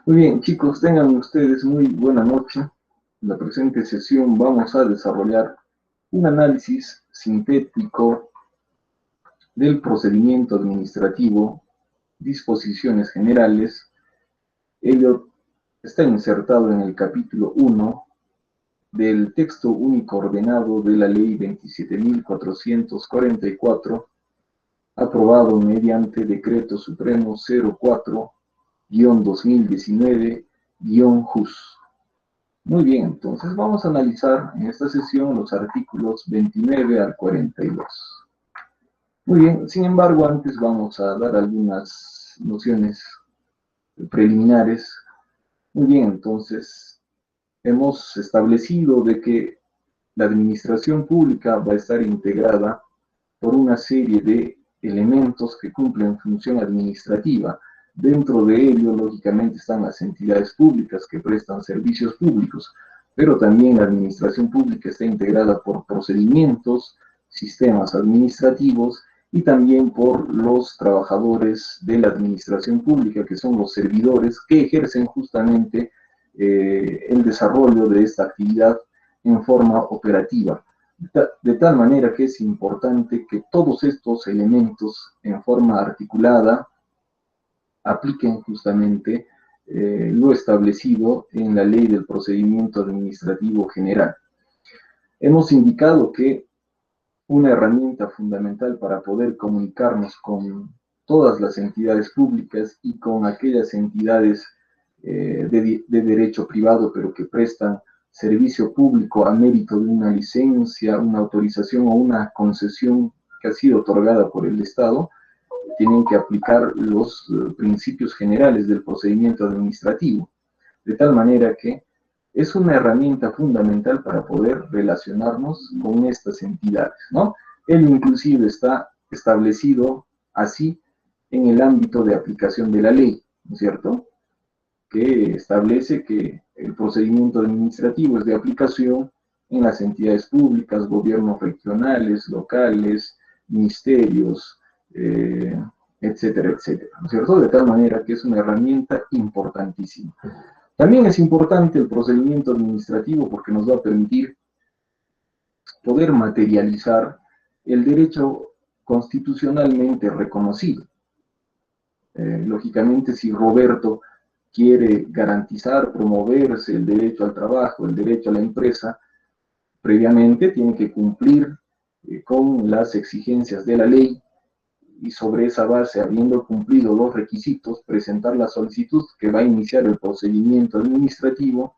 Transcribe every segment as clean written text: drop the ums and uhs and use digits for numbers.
Muy bien, chicos, tengan ustedes muy buena noche. En la presente sesión vamos a desarrollar un análisis sintético del procedimiento administrativo, disposiciones generales. Ello está insertado en el capítulo 1 del texto único ordenado de la Ley 27.444, aprobado mediante Decreto Supremo 04-2019-JUS. Muy bien, entonces vamos a analizar en esta sesión los artículos 29 al 42. Muy bien, sin embargo, antes vamos a dar algunas nociones preliminares. Muy bien, entonces hemos establecido de que la administración pública va a estar integrada por una serie de elementos que cumplen función administrativa. Dentro de ello, lógicamente, están las entidades públicas que prestan servicios públicos, pero también la administración pública está integrada por procedimientos, sistemas administrativos y también por los trabajadores de la administración pública, que son los servidores que ejercen justamente el desarrollo de esta actividad en forma operativa. De tal manera que es importante que todos estos elementos en forma articulada apliquen justamente lo establecido en la Ley del Procedimiento Administrativo General. Hemos indicado que una herramienta fundamental para poder comunicarnos con todas las entidades públicas y con aquellas entidades de derecho privado, pero que prestan servicio público a mérito de una licencia, una autorización o una concesión que ha sido otorgada por el Estado, tienen que aplicar los principios generales del procedimiento administrativo, de tal manera que es una herramienta fundamental para poder relacionarnos con estas entidades, ¿no? Él inclusive está establecido así en el ámbito de aplicación de la ley, ¿no es cierto? Que establece que el procedimiento administrativo es de aplicación en las entidades públicas, gobiernos regionales, locales, ministerios, etcétera, etcétera, ¿no es cierto? De tal manera que es una herramienta importantísima. También es importante el procedimiento administrativo porque nos va a permitir poder materializar el derecho constitucionalmente reconocido. Lógicamente, si Roberto quiere garantizar, promoverse el derecho al trabajo, el derecho a la empresa, previamente tiene que cumplir con las exigencias de la ley y sobre esa base, habiendo cumplido los requisitos, presentar la solicitud que va a iniciar el procedimiento administrativo,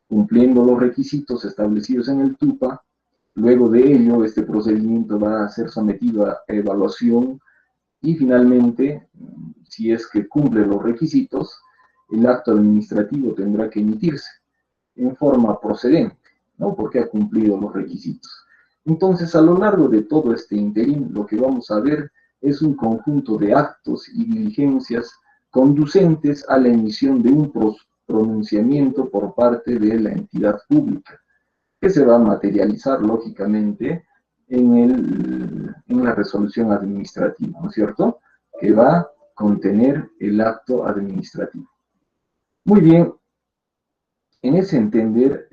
cumpliendo los requisitos establecidos en el TUPA. Luego de ello, este procedimiento va a ser sometido a evaluación y finalmente, si es que cumple los requisitos, el acto administrativo tendrá que emitirse en forma procedente, ¿no? Porque ha cumplido los requisitos. Entonces, a lo largo de todo este interín, lo que vamos a ver es un conjunto de actos y diligencias conducentes a la emisión de un pronunciamiento por parte de la entidad pública, que se va a materializar lógicamente en la resolución administrativa, ¿no es cierto? Que va a contener el acto administrativo. Muy bien, en ese entender,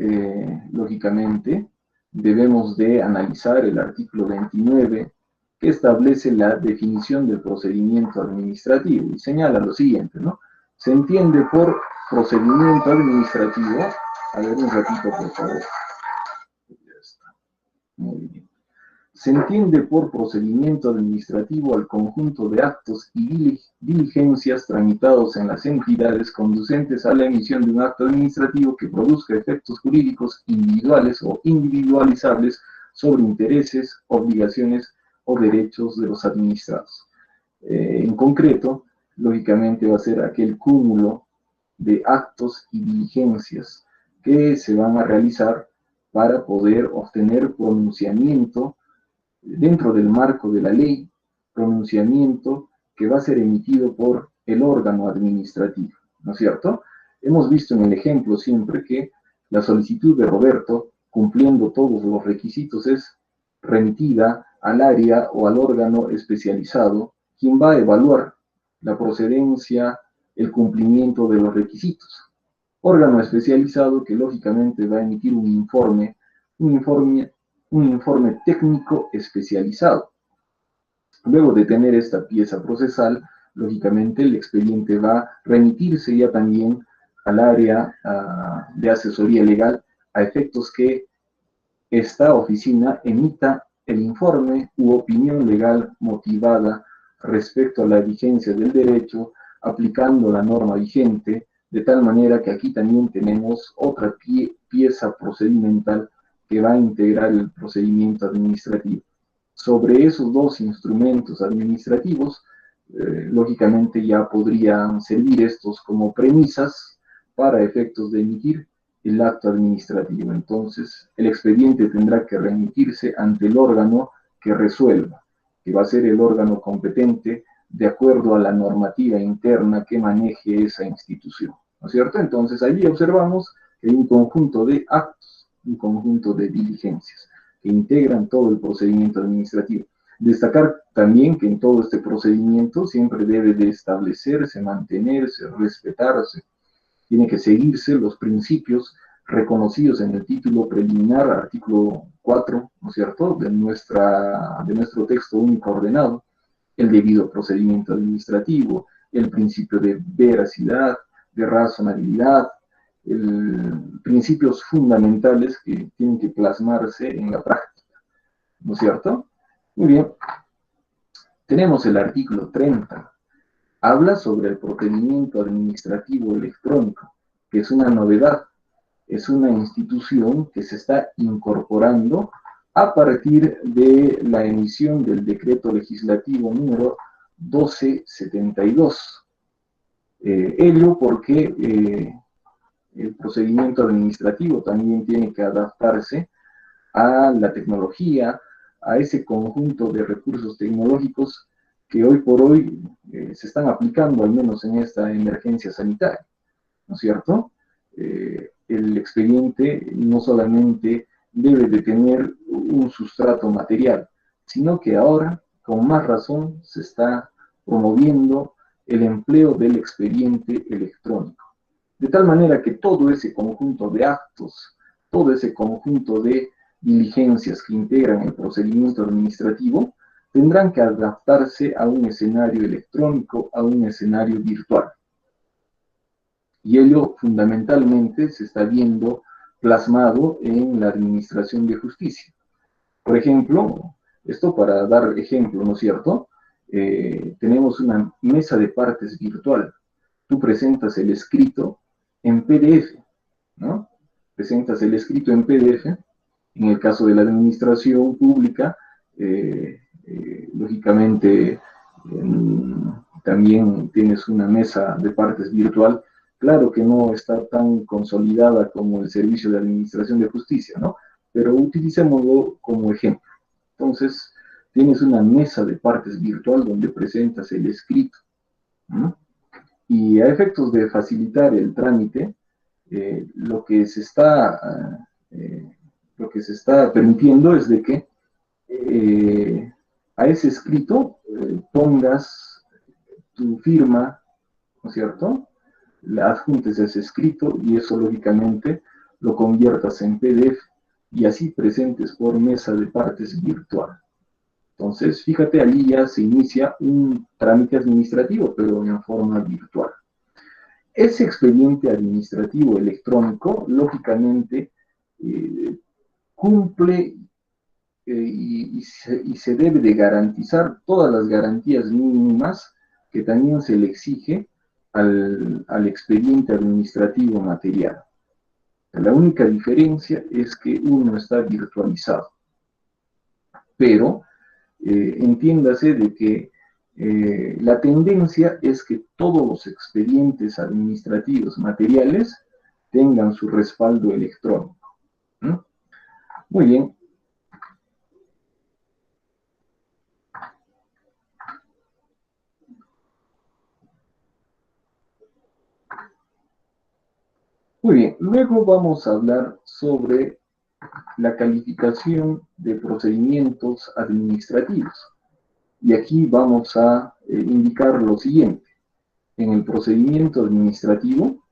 lógicamente, debemos de analizar el artículo 29 que establece la definición del procedimiento administrativo y señala lo siguiente, ¿no? Se entiende por procedimiento administrativo, a ver un ratito por favor, ya está, muy bien. Se entiende por procedimiento administrativo al conjunto de actos y diligencias tramitados en las entidades conducentes a la emisión de un acto administrativo que produzca efectos jurídicos individuales o individualizables sobre intereses, obligaciones o derechos de los administrados. En concreto, lógicamente va a ser aquel cúmulo de actos y diligencias que se van a realizar para poder obtener pronunciamiento dentro del marco de la ley, pronunciamiento que va a ser emitido por el órgano administrativo, ¿no es cierto? Hemos visto en el ejemplo siempre que la solicitud de Roberto, cumpliendo todos los requisitos, es remitida al área o al órgano especializado, quien va a evaluar la procedencia el cumplimiento de los requisitos. Órgano especializado que lógicamente va a emitir un informe técnico especializado. Luego de tener esta pieza procesal, lógicamente el expediente va a remitirse ya también al área de asesoría legal a efectos que esta oficina emita el informe u opinión legal motivada respecto a la vigencia del derecho, aplicando la norma vigente, de tal manera que aquí también tenemos otra pieza procedimental que va a integrar el procedimiento administrativo. Sobre esos dos instrumentos administrativos, lógicamente ya podrían servir estos como premisas para efectos de emitir el acto administrativo. Entonces, el expediente tendrá que remitirse ante el órgano que resuelva, que va a ser el órgano competente de acuerdo a la normativa interna que maneje esa institución, ¿no es cierto? Entonces, allí observamos que hay un conjunto de actos, un conjunto de diligencias que integran todo el procedimiento administrativo. Destacar también que en todo este procedimiento siempre debe de establecerse, mantenerse, respetarse, tiene que seguirse los principios reconocidos en el título preliminar, artículo 4, ¿no es cierto?, de nuestro texto único ordenado, el debido procedimiento administrativo, el principio de veracidad, de razonabilidad, principios fundamentales que tienen que plasmarse en la práctica, ¿no es cierto? Muy bien. Tenemos el artículo 30. Habla sobre el procedimiento administrativo electrónico, que es una novedad, es una institución que se está incorporando a partir de la emisión del decreto legislativo número 1272. Ello porque el procedimiento administrativo también tiene que adaptarse a la tecnología, a ese conjunto de recursos tecnológicos que hoy por hoy se están aplicando, al menos en esta emergencia sanitaria, ¿no es cierto? El expediente no solamente debe de tener un sustrato material, sino que ahora, con más razón, se está promoviendo el empleo del expediente electrónico. De tal manera que todo ese conjunto de actos, todo ese conjunto de diligencias que integran el procedimiento administrativo, tendrán que adaptarse a un escenario electrónico, a un escenario virtual. Y ello fundamentalmente se está viendo plasmado en la administración de justicia. Por ejemplo, esto para dar ejemplo, ¿no es cierto? Tenemos una mesa de partes virtual. Tú presentas el escrito en PDF, ¿no? Presentas el escrito en PDF. En el caso de la administración pública, lógicamente también tienes una mesa de partes virtual. Claro que no está tan consolidada como el servicio de administración de justicia, ¿no? Pero utilicémoslo como ejemplo. Entonces, tienes una mesa de partes virtual donde presentas el escrito, ¿no? Y a efectos de facilitar el trámite, lo que se está permitiendo es de que a ese escrito pongas tu firma, ¿no es cierto? La adjuntes a ese escrito y eso lógicamente lo conviertas en PDF y así presentes por mesa de partes virtual. Entonces, fíjate, allí ya se inicia un trámite administrativo, pero en forma virtual. Ese expediente administrativo electrónico, lógicamente, cumple y se debe de garantizar todas las garantías mínimas que también se le exige al expediente administrativo material. La única diferencia es que uno está virtualizado, pero entiéndase de que la tendencia es que todos los expedientes administrativos materiales tengan su respaldo electrónico. ¿Mm? Muy bien. Muy bien, luego vamos a hablar sobre la calificación de procedimientos administrativos. Y aquí vamos a indicar lo siguiente. En el procedimiento administrativo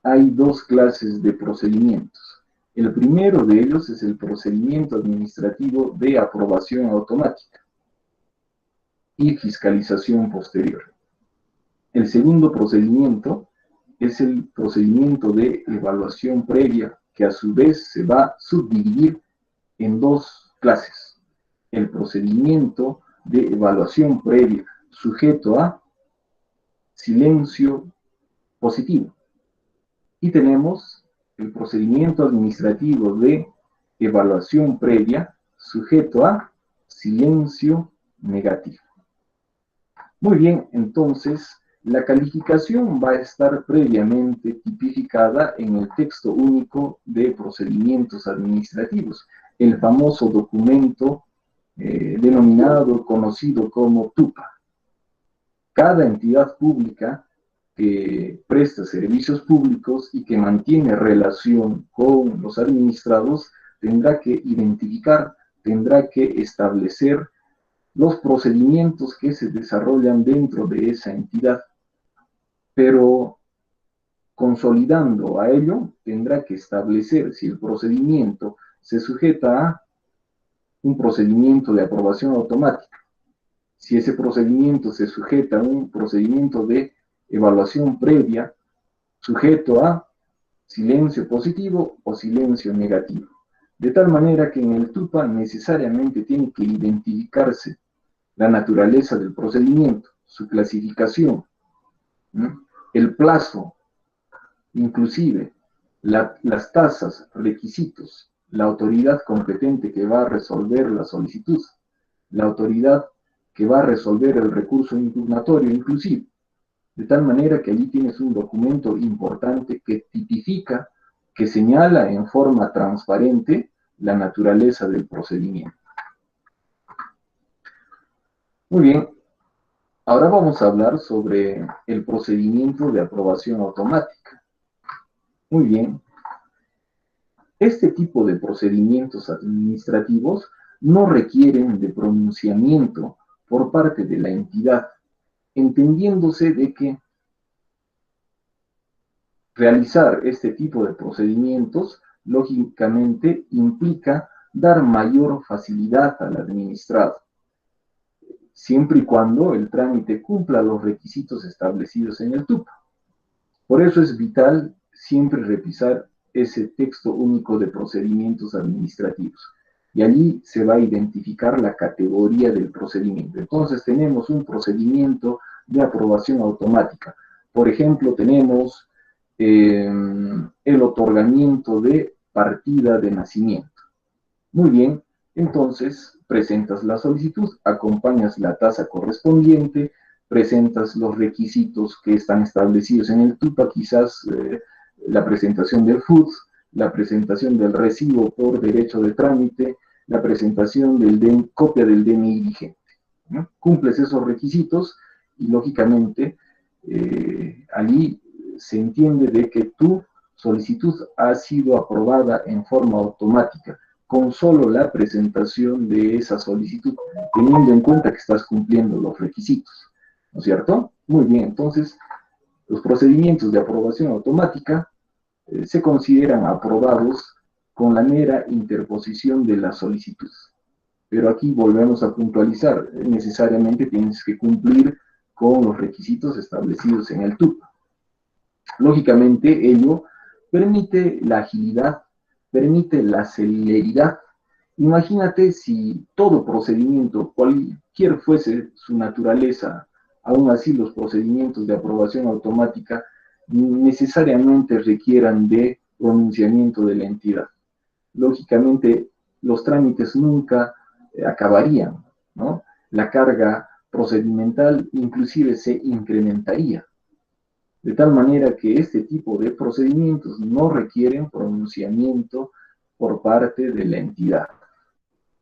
hay dos clases de procedimientos. El primero de ellos es el procedimiento administrativo de aprobación automática y fiscalización posterior. El segundo procedimiento es el procedimiento de evaluación previa, que a su vez se va a subdividir en dos clases. El procedimiento de evaluación previa sujeto a silencio positivo. Y tenemos el procedimiento administrativo de evaluación previa sujeto a silencio negativo. Muy bien, entonces la calificación va a estar previamente tipificada en el texto único de procedimientos administrativos, el famoso documento denominado, conocido como TUPA. Cada entidad pública que presta servicios públicos y que mantiene relación con los administrados tendrá que identificar, tendrá que establecer los procedimientos que se desarrollan dentro de esa entidad, pero consolidando a ello tendrá que establecer si el procedimiento se sujeta a un procedimiento de aprobación automática, si ese procedimiento se sujeta a un procedimiento de evaluación previa sujeto a silencio positivo o silencio negativo. De tal manera que en el TUPA necesariamente tiene que identificarse la naturaleza del procedimiento, su clasificación, ¿no?, el plazo, inclusive las tasas, requisitos, la autoridad competente que va a resolver la solicitud, la autoridad que va a resolver el recurso impugnatorio inclusive. De tal manera que allí tienes un documento importante que tipifica, que señala en forma transparente la naturaleza del procedimiento. Muy bien, ahora vamos a hablar sobre el procedimiento de aprobación automática. Muy bien, este tipo de procedimientos administrativos no requieren de pronunciamiento por parte de la entidad, entendiéndose de que realizar este tipo de procedimientos, lógicamente, implica dar mayor facilidad al administrado, siempre y cuando el trámite cumpla los requisitos establecidos en el TUPA. Por eso es vital siempre revisar ese texto único de procedimientos administrativos. Y allí se va a identificar la categoría del procedimiento. Entonces tenemos un procedimiento de aprobación automática. Por ejemplo, tenemos el otorgamiento de partida de nacimiento. Muy bien, entonces presentas la solicitud, acompañas la tasa correspondiente, presentas los requisitos que están establecidos en el TUPA, quizás la presentación del FUDS, la presentación del recibo por derecho de trámite, la presentación de copia del DNI vigente, ¿no? Cumples esos requisitos y lógicamente allí se entiende de que tu solicitud ha sido aprobada en forma automática, con solo la presentación de esa solicitud, teniendo en cuenta que estás cumpliendo los requisitos, ¿no es cierto? Muy bien, entonces, los procedimientos de aprobación automática se consideran aprobados con la mera interposición de la solicitud. Pero aquí volvemos a puntualizar, necesariamente tienes que cumplir con los requisitos establecidos en el TUPA. Lógicamente, ello permite la agilidad, permite la celeridad. Imagínate si todo procedimiento, cualquier fuese su naturaleza, aún así los procedimientos de aprobación automática necesariamente requieran de pronunciamiento de la entidad. Lógicamente, los trámites nunca acabarían, ¿no? La carga procedimental inclusive se incrementaría. De tal manera que este tipo de procedimientos no requieren pronunciamiento por parte de la entidad,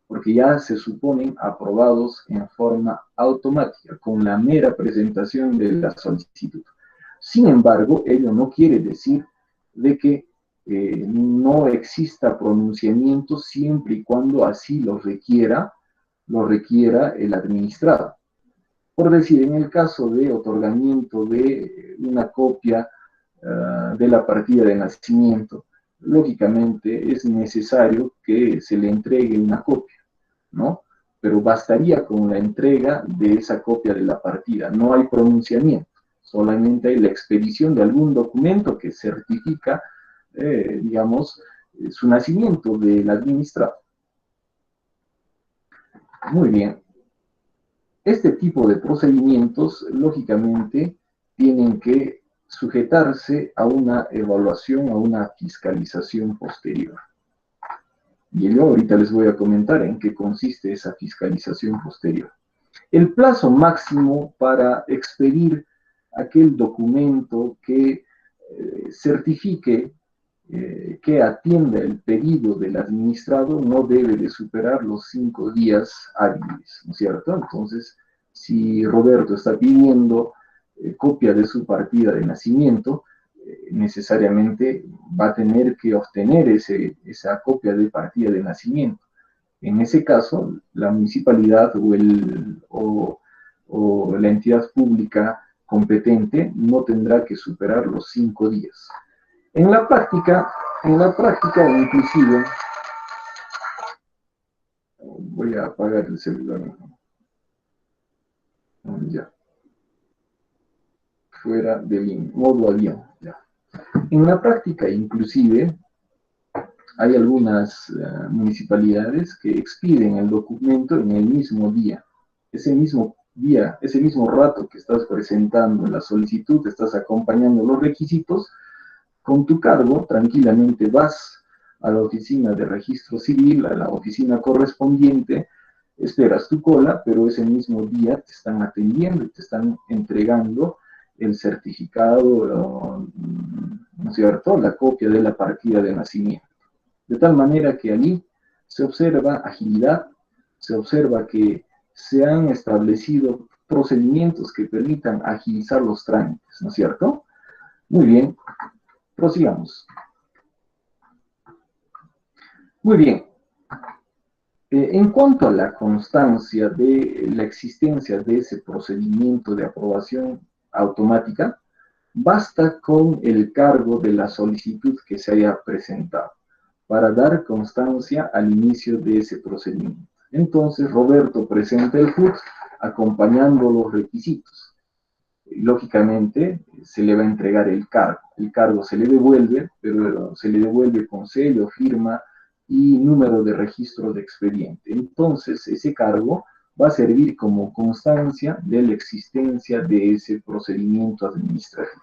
porque ya se suponen aprobados en forma automática, con la mera presentación de la solicitud. Sin embargo, ello no quiere decir de que no exista pronunciamiento siempre y cuando así lo requiera el administrado. Por decir, en el caso de otorgamiento de una copia de la partida de nacimiento, lógicamente es necesario que se le entregue una copia, ¿no? Pero bastaría con la entrega de esa copia de la partida, no hay pronunciamiento, solamente hay la expedición de algún documento que certifica, digamos, su nacimiento del administrado. Muy bien. Este tipo de procedimientos, lógicamente, tienen que sujetarse a una evaluación, a una fiscalización posterior. Y yo ahorita les voy a comentar en qué consiste esa fiscalización posterior. El plazo máximo para expedir aquel documento que certifique que atienda el pedido del administrado no debe de superar los 5 días hábiles, ¿no es cierto? Entonces, si Roberto está pidiendo copia de su partida de nacimiento, necesariamente va a tener que obtener esa copia de partida de nacimiento. En ese caso, la municipalidad o la entidad pública competente no tendrá que superar los 5 días. En la práctica inclusive, voy a apagar el celular. Ya. Fuera del modo avión. Ya. En la práctica inclusive, hay algunas municipalidades que expiden el documento en el mismo día. Ese mismo día, ese mismo rato que estás presentando la solicitud, estás acompañando los requisitos, con tu cargo tranquilamente vas a la oficina de registro civil, a la oficina correspondiente, esperas tu cola, pero ese mismo día te están atendiendo y te están entregando el certificado, ¿no es cierto?, la copia de la partida de nacimiento. De tal manera que allí se observa agilidad, se observa que se han establecido procedimientos que permitan agilizar los trámites, ¿no es cierto? Muy bien, prosigamos. Muy bien. En cuanto a la constancia de la existencia de ese procedimiento de aprobación automática, basta con el cargo de la solicitud que se haya presentado para dar constancia al inicio de ese procedimiento. Entonces, Roberto presenta el CUT acompañando los requisitos. Lógicamente, se le va a entregar el cargo. El cargo se le devuelve, pero se le devuelve con sello, firma y número de registro de expediente. Entonces, ese cargo va a servir como constancia de la existencia de ese procedimiento administrativo.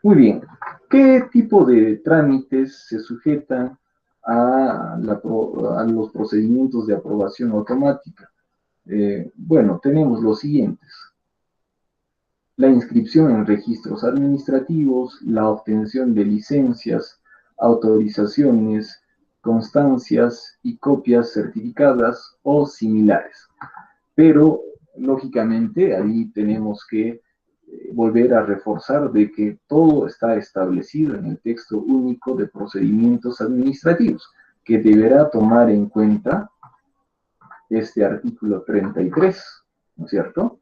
Muy bien, ¿qué tipo de trámites se sujetan a los procedimientos de aprobación automática? Bueno, tenemos los siguientes: la inscripción en registros administrativos, la obtención de licencias, autorizaciones, constancias y copias certificadas o similares. Pero, lógicamente, ahí tenemos que volver a reforzar de que todo está establecido en el texto único de procedimientos administrativos, que deberá tomar en cuenta este artículo 33, ¿no es cierto?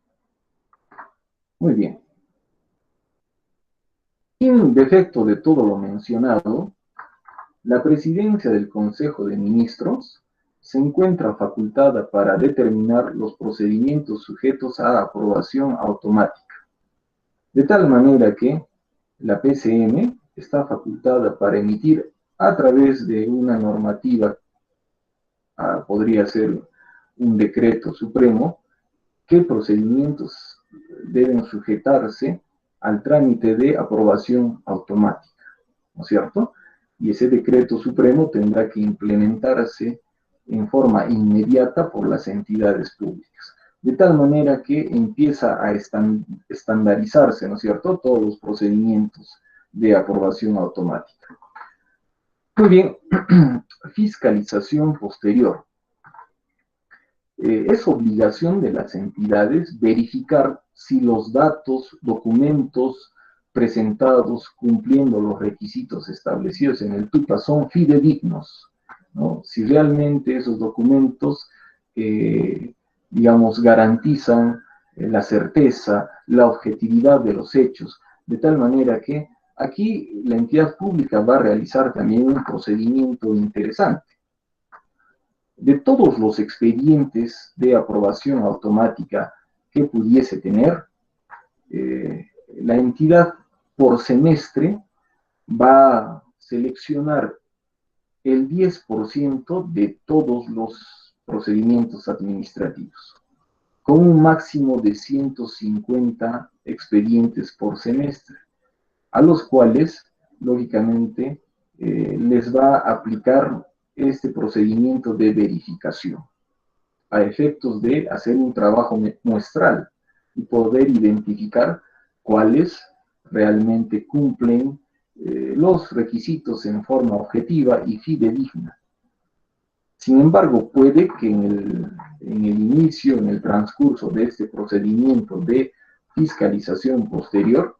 Muy bien. En defecto de todo lo mencionado, la presidencia del Consejo de Ministros se encuentra facultada para determinar los procedimientos sujetos a aprobación automática. De tal manera que la PCM está facultada para emitir a través de una normativa, podría ser un decreto supremo, qué procedimientos deben sujetarse al trámite de aprobación automática, ¿no es cierto? Y ese decreto supremo tendrá que implementarse en forma inmediata por las entidades públicas, de tal manera que empieza a estandarizarse, ¿no es cierto?, todos los procedimientos de aprobación automática. Muy bien, fiscalización posterior. Es obligación de las entidades verificar si los datos, documentos, presentados cumpliendo los requisitos establecidos en el TUPA son fidedignos, ¿no? Si realmente esos documentos, digamos, garantizan la certeza, la objetividad de los hechos, de tal manera que aquí la entidad pública va a realizar también un procedimiento interesante. De todos los expedientes de aprobación automática que pudiese tener, la entidad por semestre va a seleccionar el 10% de todos los procedimientos administrativos, con un máximo de 150 expedientes por semestre, a los cuales, lógicamente, les va a aplicar este procedimiento de verificación, a efectos de hacer un trabajo muestral y poder identificar cuáles realmente cumplen los requisitos en forma objetiva y fidedigna. Sin embargo, puede que en el inicio, en el transcurso de este procedimiento de fiscalización posterior,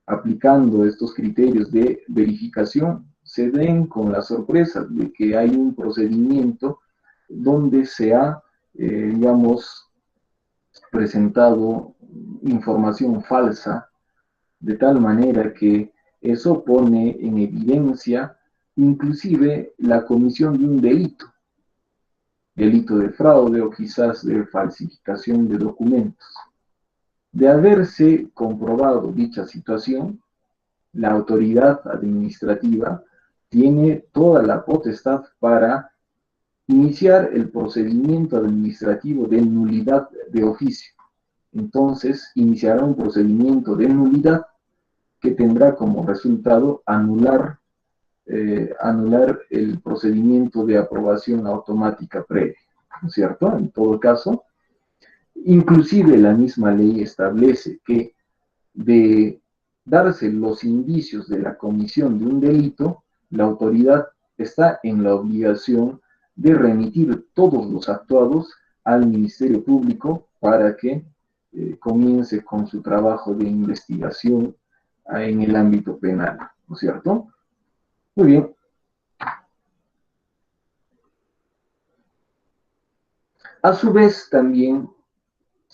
aplicando estos criterios de verificación, se den con la sorpresa de que hay un procedimiento donde se ha, digamos, presentado información falsa, de tal manera que eso pone en evidencia inclusive la comisión de un delito de fraude o quizás de falsificación de documentos. De haberse comprobado dicha situación, la autoridad administrativa tiene toda la potestad para iniciar el procedimiento administrativo de nulidad de oficio. Entonces, iniciará un procedimiento de nulidad que tendrá como resultado anular el procedimiento de aprobación automática previa, ¿no es cierto? En todo caso, inclusive la misma ley establece que de darse los indicios de la comisión de un delito, la autoridad está en la obligación de remitir todos los actuados al Ministerio Público para que comience con su trabajo de investigación en el ámbito penal, ¿no es cierto? Muy bien. A su vez, también,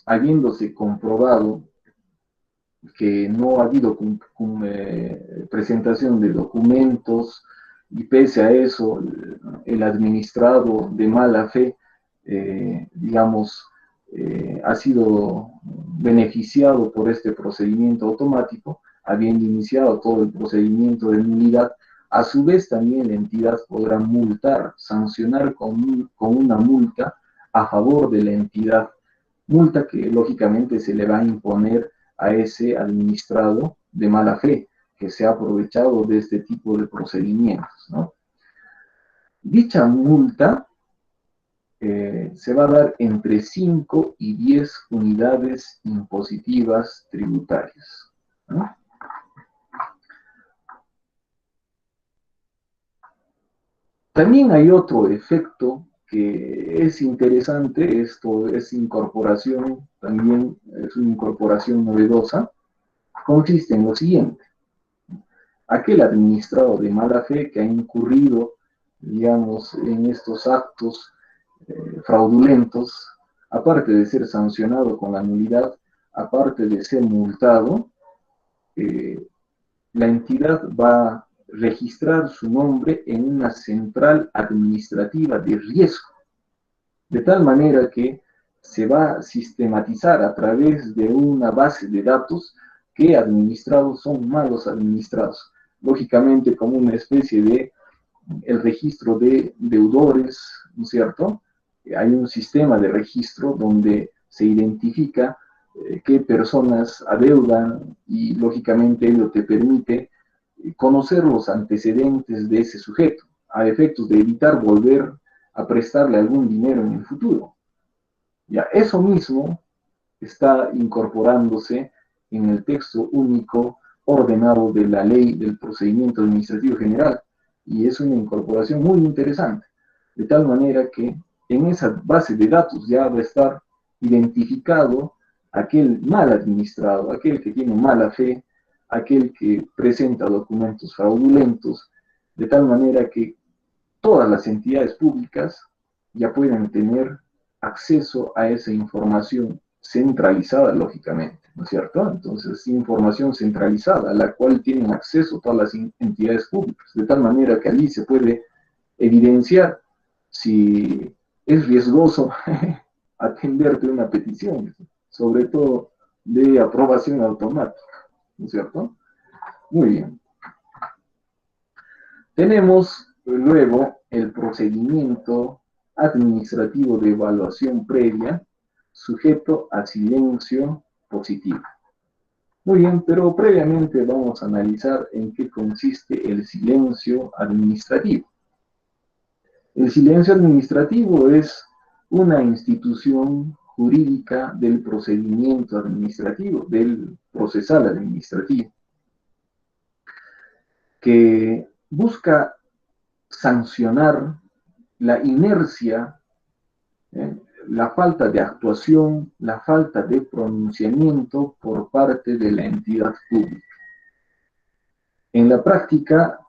habiéndose comprobado que no ha habido presentación de documentos y pese a eso el administrado de mala fe, digamos, ha sido beneficiado por este procedimiento automático, habiendo iniciado todo el procedimiento de nulidad. A su vez también la entidad podrá multar, sancionar con una multa a favor de la entidad, multa que lógicamente se le va a imponer a ese administrado de mala fe que se ha aprovechado de este tipo de procedimientos, ¿no? Dicha multa se va a dar entre 5 y 10 unidades impositivas tributarias, ¿no? También hay otro efecto que es interesante, esto es incorporación, también es una incorporación novedosa, consiste en lo siguiente: aquel administrado de mala fe que ha incurrido, digamos, en estos actos fraudulentos, aparte de ser sancionado con la nulidad, aparte de ser multado, la entidad va a registrar su nombre en una central administrativa de riesgo, de tal manera que se va a sistematizar a través de una base de datos qué administrados son malos administrados, lógicamente como una especie de el registro de deudores, ¿no es cierto? Hay un sistema de registro donde se identifica qué personas adeudan y lógicamente ello te permite conocer los antecedentes de ese sujeto, a efectos de evitar volver a prestarle algún dinero en el futuro. Ya, eso mismo está incorporándose en el texto único ordenado de la Ley del Procedimiento Administrativo General, y es una incorporación muy interesante, de tal manera que en esa base de datos ya va a estar identificado aquel mal administrado, aquel que tiene mala fe, aquel que presenta documentos fraudulentos, de tal manera que todas las entidades públicas ya pueden tener acceso a esa información centralizada, lógicamente, ¿no es cierto? Entonces, información centralizada a la cual tienen acceso todas las entidades públicas, de tal manera que allí se puede evidenciar si es riesgoso atenderte una petición, sobre todo de aprobación automática, ¿no es cierto? Muy bien. Tenemos luego el procedimiento administrativo de evaluación previa sujeto a silencio positivo. Muy bien, pero previamente vamos a analizar en qué consiste el silencio administrativo. El silencio administrativo es una institución jurídica del procedimiento administrativo, del procesal administrativo, que busca sancionar la inercia, la falta de actuación, la falta de pronunciamiento por parte de la entidad pública. En la práctica,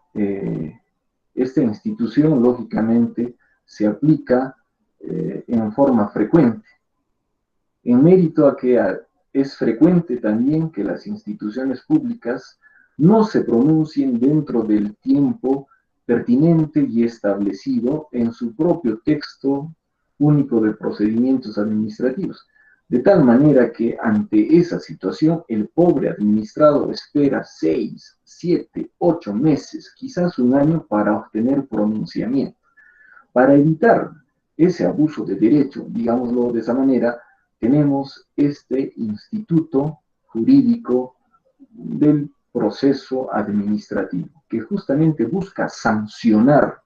esta institución, lógicamente, se aplica en forma frecuente, en mérito a que es frecuente también que las instituciones públicas no se pronuncien dentro del tiempo pertinente y establecido en su propio texto único de procedimientos administrativos, de tal manera que ante esa situación el pobre administrado espera 6, 7, 8 meses, quizás un año para obtener pronunciamiento. Para evitar ese abuso de derecho, digámoslo de esa manera, tenemos este instituto jurídico del proceso administrativo, que justamente busca sancionar,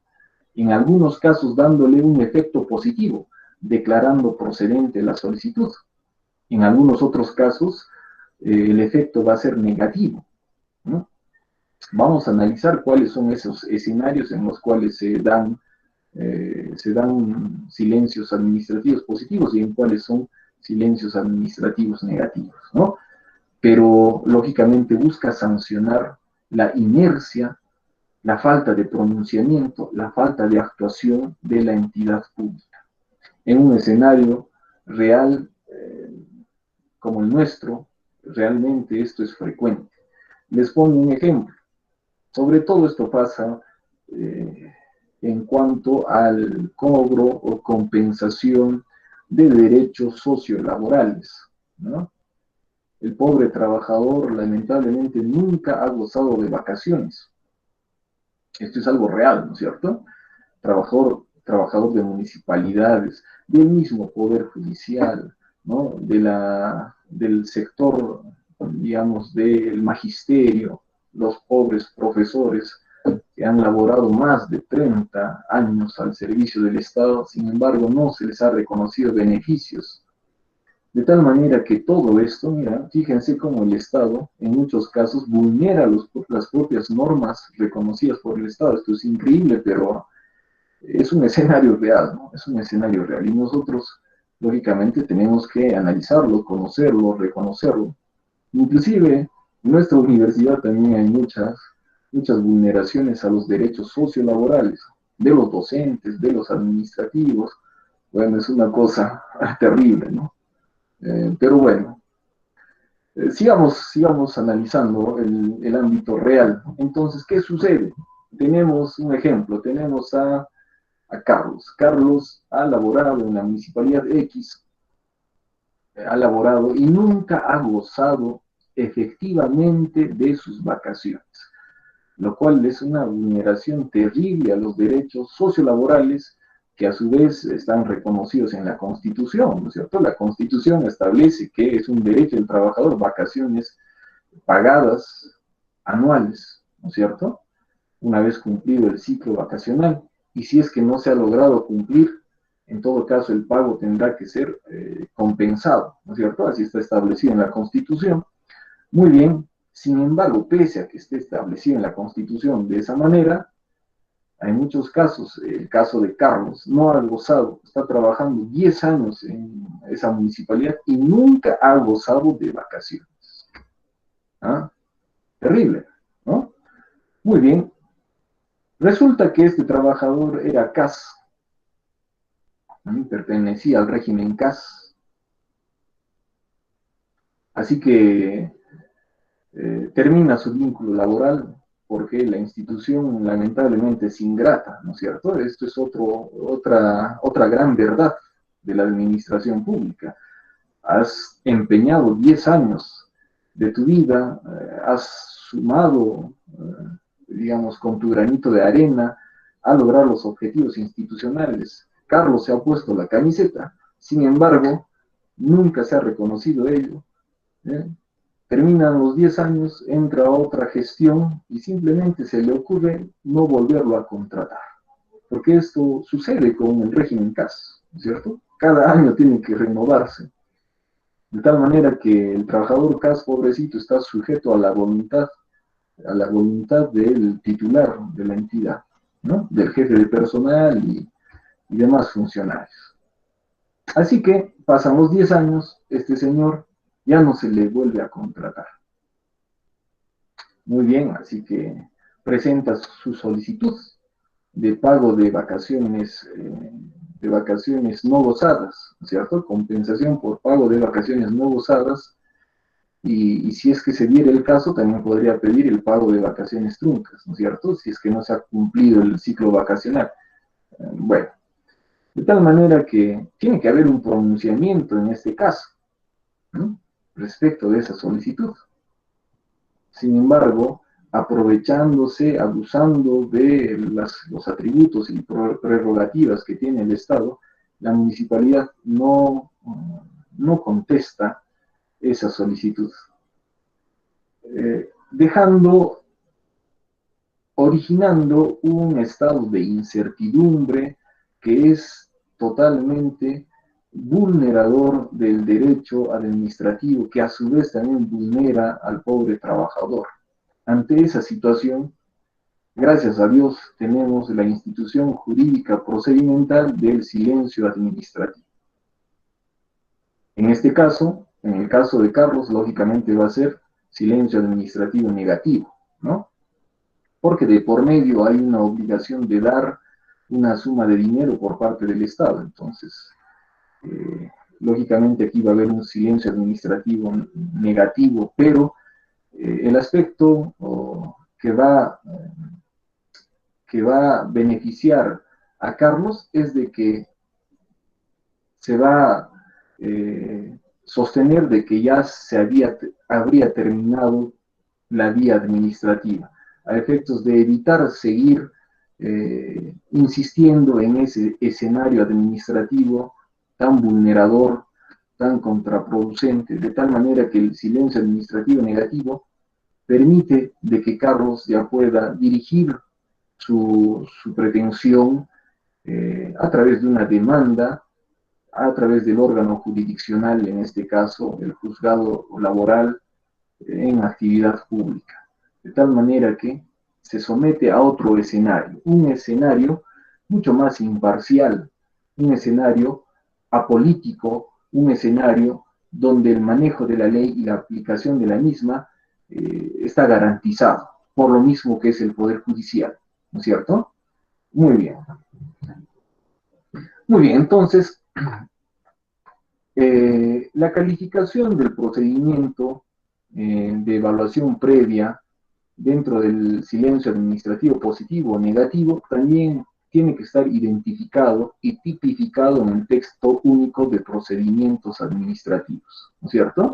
en algunos casos dándole un efecto positivo, declarando procedente la solicitud. En algunos otros casos, el efecto va a ser negativo, ¿no? Vamos a analizar cuáles son esos escenarios en los cuales se dan silencios administrativos positivos y en cuáles son silencios administrativos negativos, ¿no? Pero lógicamente busca sancionar la inercia, la falta de pronunciamiento, la falta de actuación de la entidad pública. En un escenario real como el nuestro, realmente esto es frecuente. Les pongo un ejemplo. Sobre todo esto pasa en cuanto al cobro o compensación de derechos sociolaborales, ¿no? El pobre trabajador lamentablemente nunca ha gozado de vacaciones. Esto es algo real, ¿no es cierto? Trabajador de municipalidades, del mismo poder judicial, ¿no? Del sector, digamos, del magisterio, los pobres profesores que han laborado más de 30 años al servicio del Estado, sin embargo no se les ha reconocido beneficios. De tal manera que todo esto, mira, fíjense cómo el Estado en muchos casos vulnera las propias normas reconocidas por el Estado. Esto es increíble, pero es un escenario real, ¿no? Es un escenario real. Y nosotros, lógicamente, tenemos que analizarlo, conocerlo, reconocerlo. Inclusive, en nuestra universidad también hay muchas vulneraciones a los derechos sociolaborales, de los docentes, de los administrativos. Bueno, es una cosa terrible, ¿no? Pero bueno, sigamos analizando el ámbito real. Entonces, ¿qué sucede? Tenemos un ejemplo, tenemos a Carlos. Carlos ha laborado en la municipalidad X, ha laborado y nunca ha gozado efectivamente de sus vacaciones, lo cual es una vulneración terrible a los derechos sociolaborales que a su vez están reconocidos en la Constitución, ¿no es cierto? La Constitución establece que es un derecho del trabajador vacaciones pagadas anuales, ¿no es cierto? Una vez cumplido el ciclo vacacional. Y si es que no se ha logrado cumplir, en todo caso el pago tendrá que ser compensado, ¿no es cierto? Así está establecido en la Constitución. Muy bien, sin embargo, pese a que esté establecido en la Constitución de esa manera, hay muchos casos, el caso de Carlos, no ha gozado, está trabajando 10 años en esa municipalidad y nunca ha gozado de vacaciones. ¿Ah? Terrible, ¿no? Muy bien. Resulta que este trabajador era CAS, ¿no? Pertenecía al régimen CAS. Así que termina su vínculo laboral porque la institución lamentablemente es ingrata, ¿no es cierto? Esto es otra gran verdad de la administración pública. Has empeñado 10 años de tu vida, has sumado, digamos, con tu granito de arena a lograr los objetivos institucionales. Carlos se ha puesto la camiseta, sin embargo, nunca se ha reconocido ello. ¿Eh? Terminan los 10 años, entra otra gestión y simplemente se le ocurre no volverlo a contratar. Porque esto sucede con el régimen CAS, ¿cierto? Cada año tiene que renovarse. De tal manera que el trabajador CAS, pobrecito, está sujeto a la voluntad del titular de la entidad, ¿no? Del jefe de personal y demás funcionarios. Así que pasan los 10 años, este señor ya no se le vuelve a contratar. Muy bien, así que presenta su solicitud de pago de vacaciones no gozadas, ¿cierto? Compensación por pago de vacaciones no gozadas, y si es que se diera el caso, también podría pedir el pago de vacaciones truncas, ¿no es cierto? Si es que no se ha cumplido el ciclo vacacional. Bueno, de tal manera que tiene que haber un pronunciamiento en este caso, ¿no? Respecto de esa solicitud. Sin embargo, aprovechándose, abusando de los atributos y prerrogativas que tiene el Estado, la municipalidad no contesta esa solicitud, originando un estado de incertidumbre que es totalmente vulnerador del derecho administrativo, que a su vez también vulnera al pobre trabajador. Ante esa situación, gracias a Dios, tenemos la institución jurídica procedimental del silencio administrativo. En este caso, en el caso de Carlos, lógicamente va a ser silencio administrativo negativo, ¿no? Porque de por medio hay una obligación de dar una suma de dinero por parte del Estado. Entonces, lógicamente aquí va a haber un silencio administrativo negativo, pero el aspecto que va a beneficiar a Carlos es de que se va a sostener de que ya habría terminado la vía administrativa, a efectos de evitar seguir insistiendo en ese escenario administrativo tan vulnerador, tan contraproducente, de tal manera que el silencio administrativo negativo permite de que Carlos ya pueda dirigir su pretensión a través de una demanda, a través del órgano jurisdiccional, en este caso el juzgado laboral, en actividad pública. De tal manera que se somete a otro escenario, un escenario mucho más imparcial, un escenario apolítico, un escenario donde el manejo de la ley y la aplicación de la misma está garantizado, por lo mismo que es el Poder Judicial, ¿no es cierto? Muy bien. Muy bien, entonces, la calificación del procedimiento de evaluación previa dentro del silencio administrativo positivo o negativo también tiene que estar identificado y tipificado en el texto único de procedimientos administrativos, ¿no es cierto?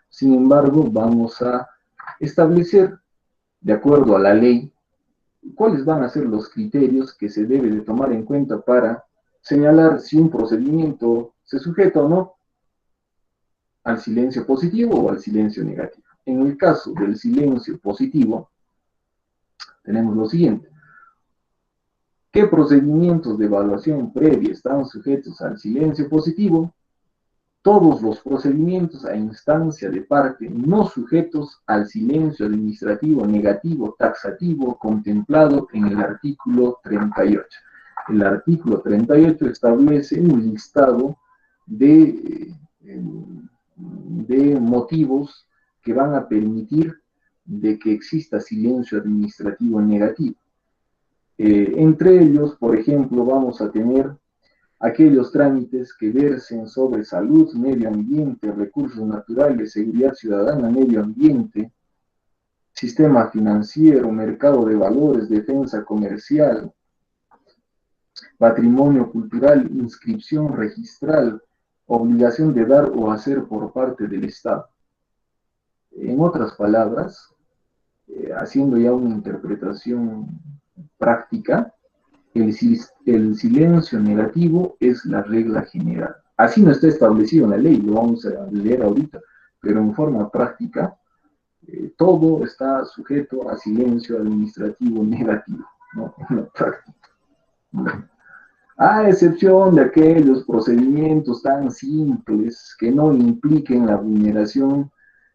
Sin embargo, vamos a establecer, de acuerdo a la ley, cuáles van a ser los criterios que se debe de tomar en cuenta para señalar si un procedimiento se sujeta o no al silencio positivo o al silencio negativo. En el caso del silencio positivo, tenemos lo siguiente. ¿Qué procedimientos de evaluación previa están sujetos al silencio positivo? Todos los procedimientos a instancia de parte no sujetos al silencio administrativo negativo taxativo contemplado en el artículo 38. El artículo 38 establece un listado de motivos que van a permitir de que exista silencio administrativo negativo. Entre ellos, por ejemplo, vamos a tener aquellos trámites que versen sobre salud, medio ambiente, recursos naturales, seguridad ciudadana, medio ambiente, sistema financiero, mercado de valores, defensa comercial, patrimonio cultural, inscripción registral, obligación de dar o hacer por parte del Estado. En otras palabras, haciendo ya una interpretación práctica, el silencio negativo es la regla general. Así no está establecido en la ley, lo vamos a leer ahorita, pero en forma práctica, todo está sujeto a silencio administrativo negativo, ¿no? En la práctica. Bueno, a excepción de aquellos procedimientos tan simples que no impliquen la vulneración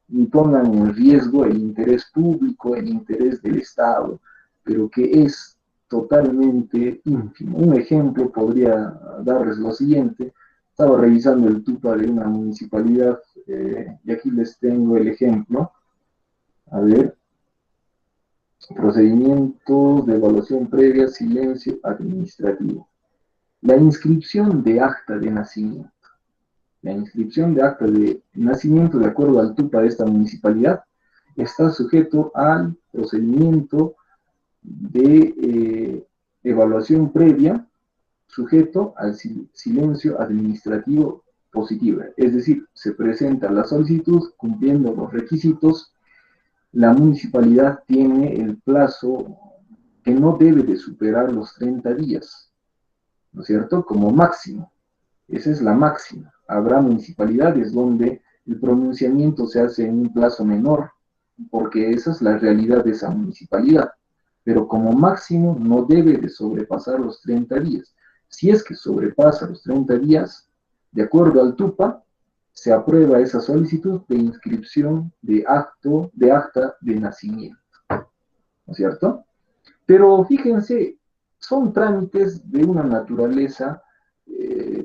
ni pongan en riesgo el interés público, el interés del Estado, pero que es totalmente ínfimo. Un ejemplo podría darles lo siguiente. Estaba revisando el TUPA de una municipalidad y aquí les tengo el ejemplo. A ver, procedimientos de evaluación previa, silencio administrativo. La inscripción de acta de nacimiento. La inscripción de acta de nacimiento, de acuerdo al TUPA de esta municipalidad, está sujeto al procedimiento de evaluación previa, sujeto al silencio administrativo positivo. Es decir, se presenta la solicitud cumpliendo los requisitos. La municipalidad tiene el plazo que no debe de superar los 30 días, ¿no es cierto? Como máximo. Esa es la máxima. Habrá municipalidades donde el pronunciamiento se hace en un plazo menor, porque esa es la realidad de esa municipalidad. Pero como máximo no debe de sobrepasar los 30 días. Si es que sobrepasa los 30 días, de acuerdo al TUPA, se aprueba esa solicitud de inscripción de acta de nacimiento, ¿no es cierto? Pero fíjense, son trámites de una naturaleza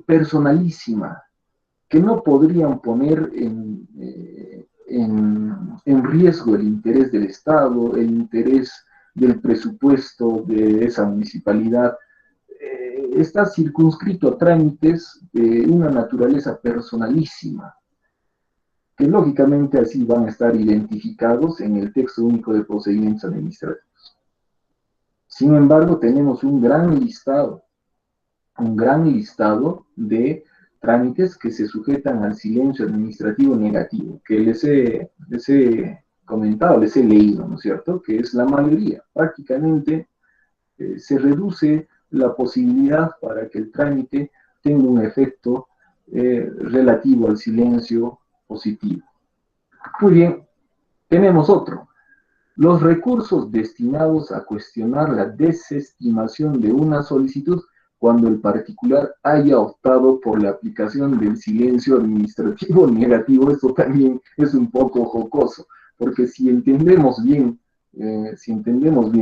personalísima, que no podrían poner en riesgo el interés del Estado, el interés del presupuesto de esa municipalidad. Está circunscrito a trámites de una naturaleza personalísima, que lógicamente así van a estar identificados en el texto único de procedimientos administrativos. Sin embargo, tenemos un gran listado de trámites que se sujetan al silencio administrativo negativo, que les he comentado, les he leído, ¿no es cierto?, que es la mayoría. Prácticamente se reduce la posibilidad para que el trámite tenga un efecto relativo al silencio positivo. Muy bien, tenemos otro. Los recursos destinados a cuestionar la desestimación de una solicitud cuando el particular haya optado por la aplicación del silencio administrativo negativo. Esto también es un poco jocoso, porque si entendemos bien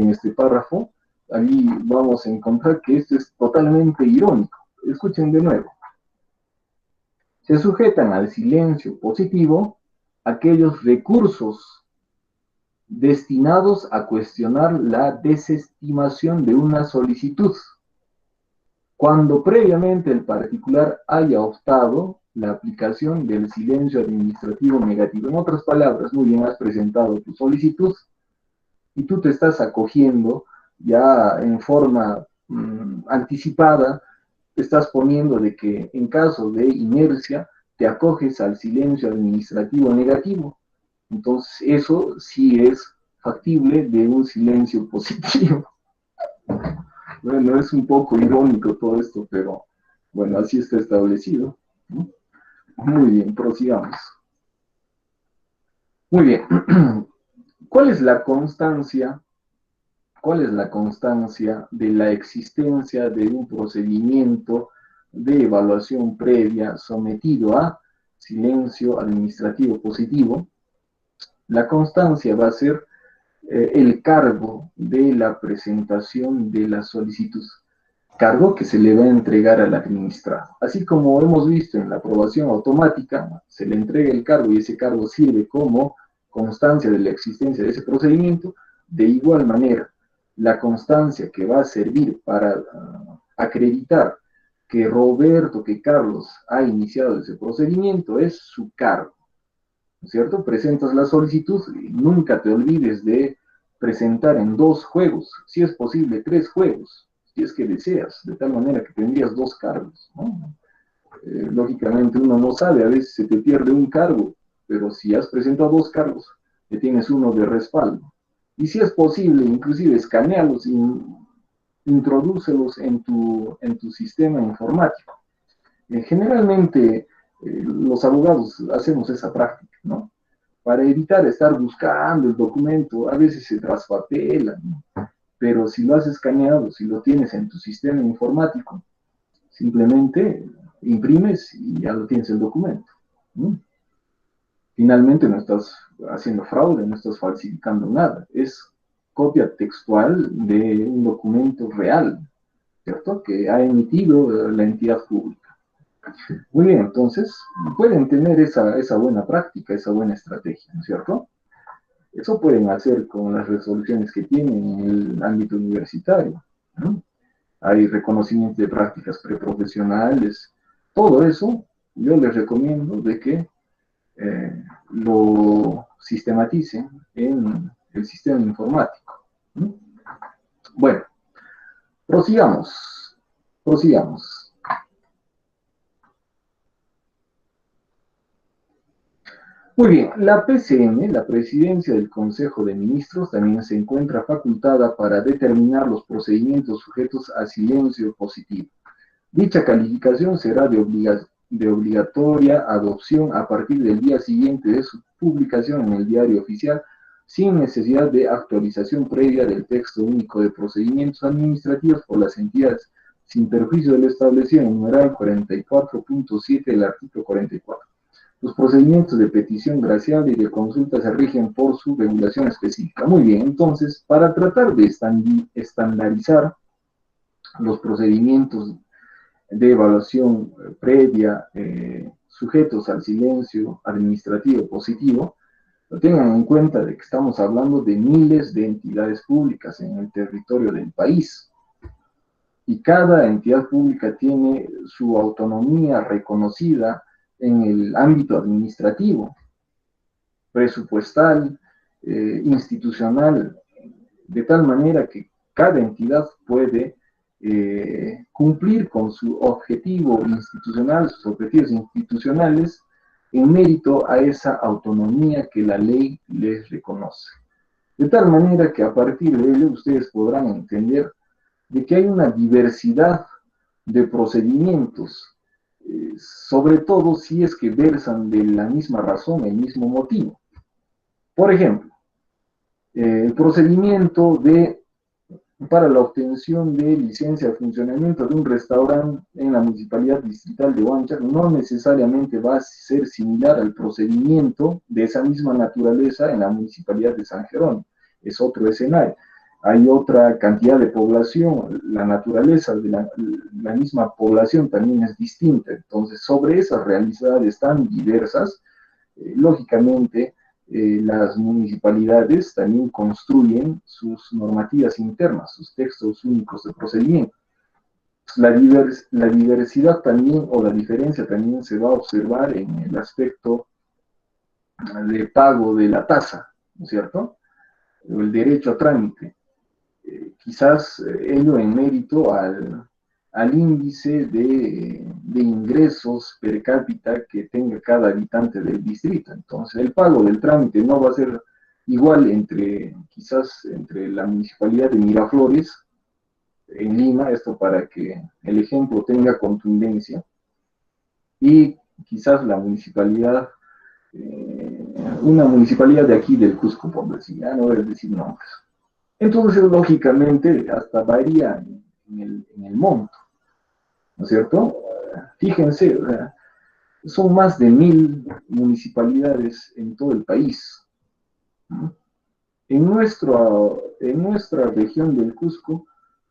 este párrafo, ahí vamos a encontrar que esto es totalmente irónico. Escuchen de nuevo. Se sujetan al silencio positivo aquellos recursos destinados a cuestionar la desestimación de una solicitud, cuando previamente el particular haya optado la aplicación del silencio administrativo negativo. En otras palabras, muy bien, has presentado tu solicitud y tú te estás acogiendo ya en forma anticipada, te estás poniendo de que en caso de inercia te acoges al silencio administrativo negativo. Entonces, eso sí es factible de un silencio positivo. Bueno, es un poco irónico todo esto, pero bueno, así está establecido, ¿no? Muy bien, prosigamos. Muy bien. ¿Cuál es la constancia de la existencia de un procedimiento de evaluación previa sometido a silencio administrativo positivo? La constancia va a ser el cargo de la presentación de la solicitud, cargo que se le va a entregar al administrado. Así como hemos visto en la aprobación automática, se le entrega el cargo y ese cargo sirve como constancia de la existencia de ese procedimiento. De igual manera, la constancia que va a servir para acreditar que Roberto, que Carlos ha iniciado ese procedimiento es su cargo, ¿no es cierto? Presentas la solicitud y nunca te olvides de presentar en 2 juegos, si es posible 3 juegos, si es que deseas, de tal manera que tendrías 2 cargos, ¿no? Lógicamente uno no sabe, a veces se te pierde un cargo, pero si has presentado 2 cargos, te tienes uno de respaldo. Y si es posible, inclusive escanearlos y introdúcelos en tu sistema informático. Generalmente los abogados hacemos esa práctica, ¿no? Para evitar estar buscando el documento, a veces se traspapela, ¿no? Pero si lo has escaneado, si lo tienes en tu sistema informático, simplemente imprimes y ya lo tienes el documento, ¿no? Finalmente no estás haciendo fraude, no estás falsificando nada, es copia textual de un documento real, ¿cierto? Que ha emitido la entidad pública. Muy bien, entonces pueden tener esa buena práctica, esa buena estrategia, ¿no es cierto? Eso pueden hacer con las resoluciones que tienen en el ámbito universitario, ¿no? Hay reconocimiento de prácticas preprofesionales, todo eso yo les recomiendo de que lo sistematicen en el sistema informático, ¿no? Bueno, prosigamos, prosigamos. Muy bien, la PCM, la Presidencia del Consejo de Ministros, también se encuentra facultada para determinar los procedimientos sujetos a silencio positivo. Dicha calificación será de obligatoria adopción a partir del día siguiente de su publicación en el Diario Oficial, sin necesidad de actualización previa del texto único de procedimientos administrativos por las entidades, sin perjuicio de lo establecido en el numeral 44.7 del artículo 44. Los procedimientos de petición graciable y de consulta se rigen por su regulación específica. Muy bien, entonces, para tratar de estandarizar los procedimientos de evaluación previa sujetos al silencio administrativo positivo, tengan en cuenta de que estamos hablando de miles de entidades públicas en el territorio del país. Y cada entidad pública tiene su autonomía reconocida en el ámbito administrativo, presupuestal, institucional, de tal manera que cada entidad puede cumplir con su objetivo institucional, sus objetivos institucionales, en mérito a esa autonomía que la ley les reconoce. De tal manera que a partir de ello ustedes podrán entender de que hay una diversidad de procedimientos, sobre todo si es que versan de la misma razón, el mismo motivo. Por ejemplo, el procedimiento para la obtención de licencia de funcionamiento de un restaurante en la Municipalidad Distrital de Huanchac no necesariamente va a ser similar al procedimiento de esa misma naturaleza en la Municipalidad de San Jerónimo. Es otro escenario. Hay otra cantidad de población, la naturaleza de la misma población también es distinta. Entonces, sobre esas realidades tan diversas, lógicamente, las municipalidades también construyen sus normativas internas, sus textos únicos de procedimiento. La diversidad también, o la diferencia también se va a observar en el aspecto de pago de la tasa, ¿no es cierto? O el derecho a trámite. Quizás ello en mérito al índice de ingresos per cápita que tenga cada habitante del distrito. Entonces, el pago del trámite no va a ser igual quizás entre la municipalidad de Miraflores, en Lima, esto para que el ejemplo tenga contundencia, y quizás la municipalidad, una municipalidad de aquí del Cusco, por decir, ya no voy a decir nombres. Entonces, lógicamente, hasta varía en el monto, ¿no es cierto? Fíjense, son más de 1000 municipalidades en todo el país, ¿no? En nuestra región del Cusco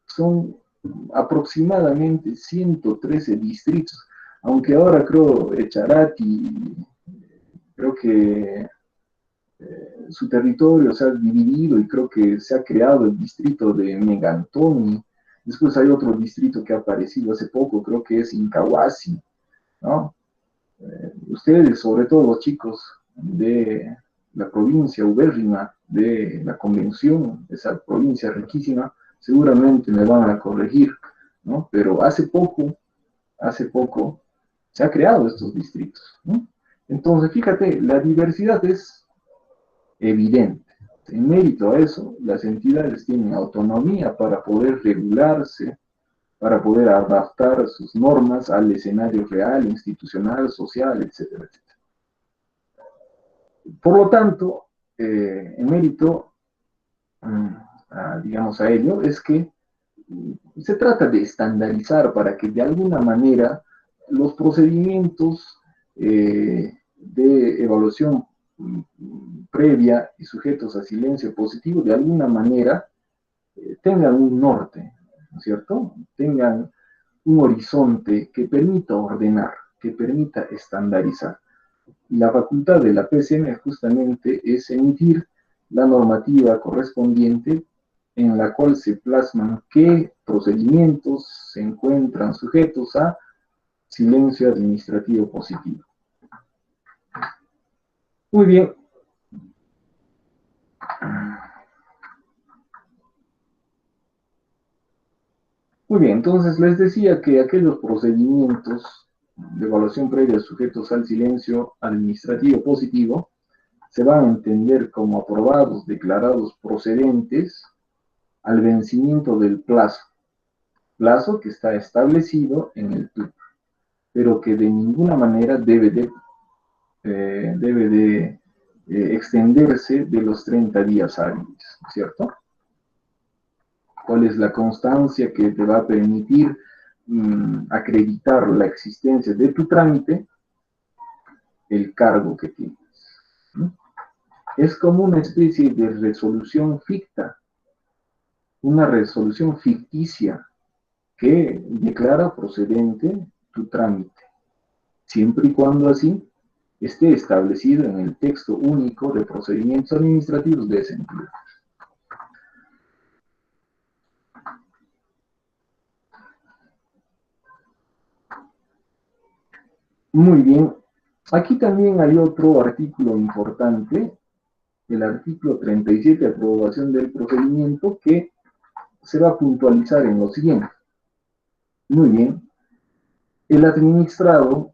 son aproximadamente 113 distritos, aunque ahora creo Echarati, creo que su territorio se ha dividido y creo que se ha creado el distrito de Megantoni. Después hay otro distrito que ha aparecido hace poco, creo que es Incahuasi, ¿no? Ustedes, sobre todo los chicos de la provincia ubérrima, de la convención, esa provincia riquísima, seguramente me van a corregir, ¿no? Pero hace poco se ha creado estos distritos, ¿no? Entonces, fíjate, la diversidad es evidente. En mérito a eso, las entidades tienen autonomía para poder regularse, para poder adaptar sus normas al escenario real, institucional, social, etcétera, etcétera. Por lo tanto, en mérito, digamos, a ello, es que se trata de estandarizar para que de alguna manera los procedimientos de evaluación previa y sujetos a silencio positivo de alguna manera tengan un norte, ¿no es cierto? Tengan un horizonte que permita ordenar, que permita estandarizar. Y la facultad de la PCM justamente es emitir la normativa correspondiente en la cual se plasman qué procedimientos se encuentran sujetos a silencio administrativo positivo. Muy bien. Muy bien, entonces les decía que aquellos procedimientos de evaluación previa sujetos al silencio administrativo positivo se van a entender como aprobados, declarados procedentes al vencimiento del plazo que está establecido en el TUP, pero que de ninguna manera debe de extenderse de los 30 días hábiles, ¿cierto? ¿Cuál es la constancia que te va a permitir acreditar la existencia de tu trámite? El cargo que tienes, ¿no? Es como una especie de resolución ficta, una resolución ficticia que declara procedente tu trámite, siempre y cuando así esté establecido en el texto único de procedimientos administrativos de ese entidad. Muy bien, aquí también hay otro artículo importante, el artículo 37, aprobación del procedimiento, que se va a puntualizar en lo siguiente. Muy bien, el administrado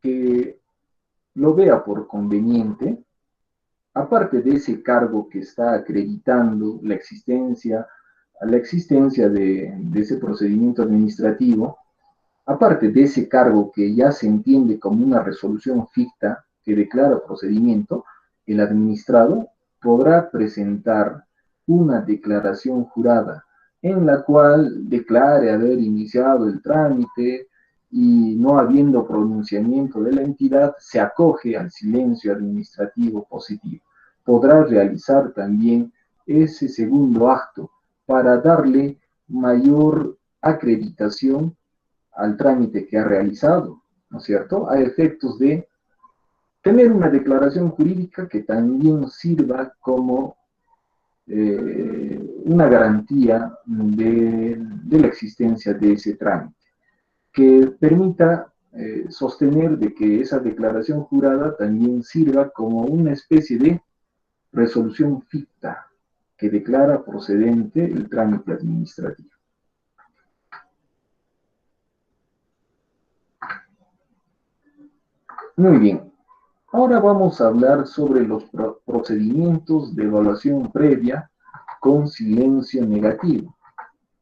que lo vea por conveniente, aparte de ese cargo que está acreditando la existencia de ese procedimiento administrativo, aparte de ese cargo que ya se entiende como una resolución ficta que declara procedimiento, el administrado podrá presentar una declaración jurada en la cual declare haber iniciado el trámite y no habiendo pronunciamiento de la entidad, se acoge al silencio administrativo positivo. Podrá realizar también ese segundo acto para darle mayor acreditación al trámite que ha realizado, ¿no es cierto? A efectos de tener una declaración jurídica que también sirva como una garantía de la existencia de ese trámite, que permita sostener de que esa declaración jurada también sirva como una especie de resolución ficta que declara procedente el trámite administrativo. Muy bien, ahora vamos a hablar sobre los procedimientos de evaluación previa con silencio negativo.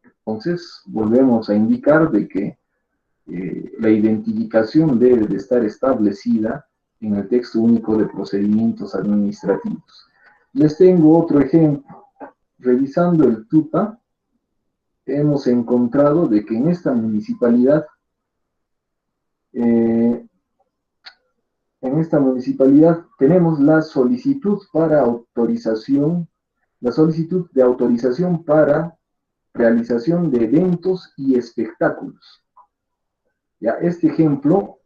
Entonces, volvemos a indicar de que la identificación debe de estar establecida en el texto único de procedimientos administrativos. Les tengo otro ejemplo. Revisando el TUPA, hemos encontrado de que en esta municipalidad tenemos la solicitud de autorización para realización de eventos y espectáculos. Ya, este ejemplo,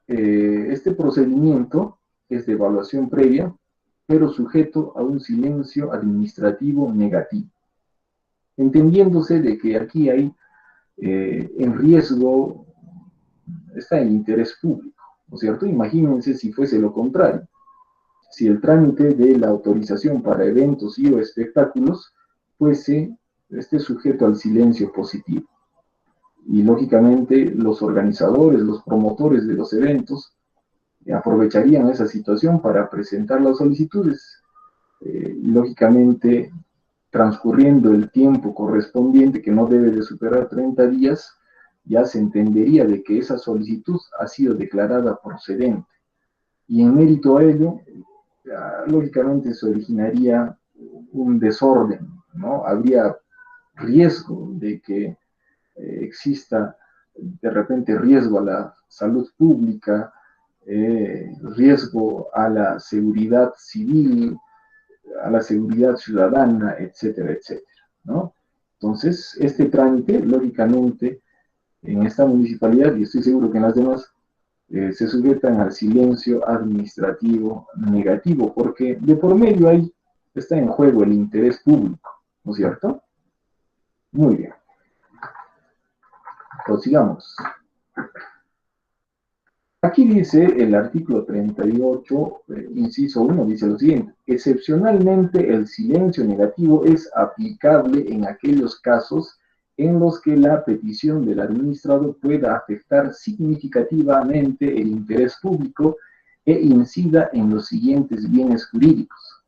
este procedimiento es de evaluación previa pero sujeto a un silencio administrativo negativo. Entendiéndose de que aquí hay en riesgo, está el interés público, ¿no es cierto? Imagínense si fuese lo contrario, si el trámite de la autorización para eventos y o espectáculos esté sujeto al silencio positivo. Y lógicamente los organizadores, los promotores de los eventos aprovecharían esa situación para presentar las solicitudes. Y lógicamente, transcurriendo el tiempo correspondiente, que no debe de superar 30 días, ya se entendería de que esa solicitud ha sido declarada procedente. Y en mérito a ello, lógicamente se originaría un desorden, ¿no? Habría riesgo de que exista de repente riesgo a la salud pública, riesgo a la seguridad civil, a la seguridad ciudadana, etcétera, etcétera, ¿no? Entonces, este trámite, lógicamente, en esta municipalidad, y estoy seguro que en las demás, se sujetan al silencio administrativo negativo, porque de por medio ahí está en juego el interés público, ¿no es cierto? Muy bien. Prosigamos. Aquí dice el artículo 38, inciso 1, dice lo siguiente: excepcionalmente el silencio negativo es aplicable en aquellos casos en los que la petición del administrado pueda afectar significativamente el interés público e incida en los siguientes bienes jurídicos: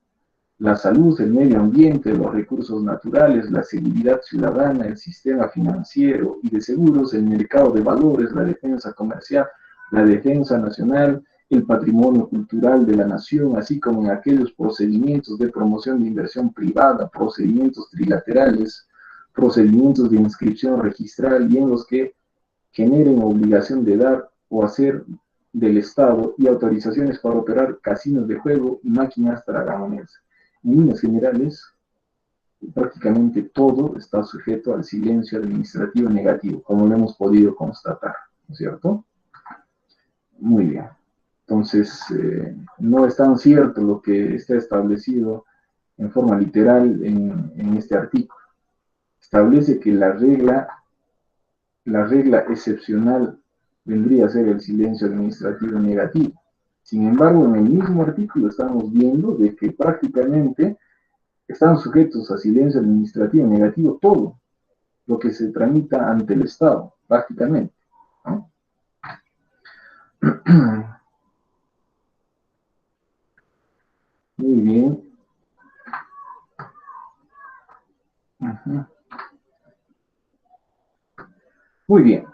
la salud, el medio ambiente, los recursos naturales, la seguridad ciudadana, el sistema financiero y de seguros, el mercado de valores, la defensa comercial, la defensa nacional, el patrimonio cultural de la nación, así como en aquellos procedimientos de promoción de inversión privada, procedimientos trilaterales, procedimientos de inscripción registral y en los que generen obligación de dar o hacer del Estado y autorizaciones para operar casinos de juego y máquinas tragamonedas. En líneas generales, prácticamente todo está sujeto al silencio administrativo negativo, como lo hemos podido constatar, ¿no es cierto? Muy bien. Entonces, no es tan cierto lo que está establecido en forma literal en este artículo. Establece que la regla excepcional vendría a ser el silencio administrativo negativo. Sin embargo, en el mismo artículo estamos viendo de que prácticamente están sujetos a silencio administrativo negativo todo lo que se tramita ante el Estado, prácticamente, ¿no? Muy bien. Muy bien.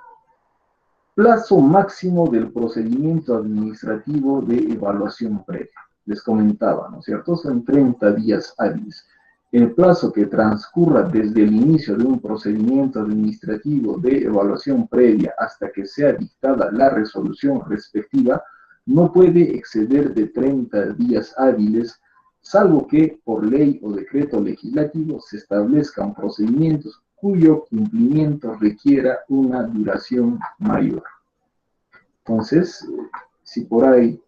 Plazo máximo del procedimiento administrativo de evaluación previa. Les comentaba, ¿no es cierto? Son 30 días hábiles. El plazo que transcurra desde el inicio de un procedimiento administrativo de evaluación previa hasta que sea dictada la resolución respectiva no puede exceder de 30 días hábiles, salvo que por ley o decreto legislativo se establezcan procedimientos cuyo cumplimiento requiera una duración mayor. Entonces, si por ahí,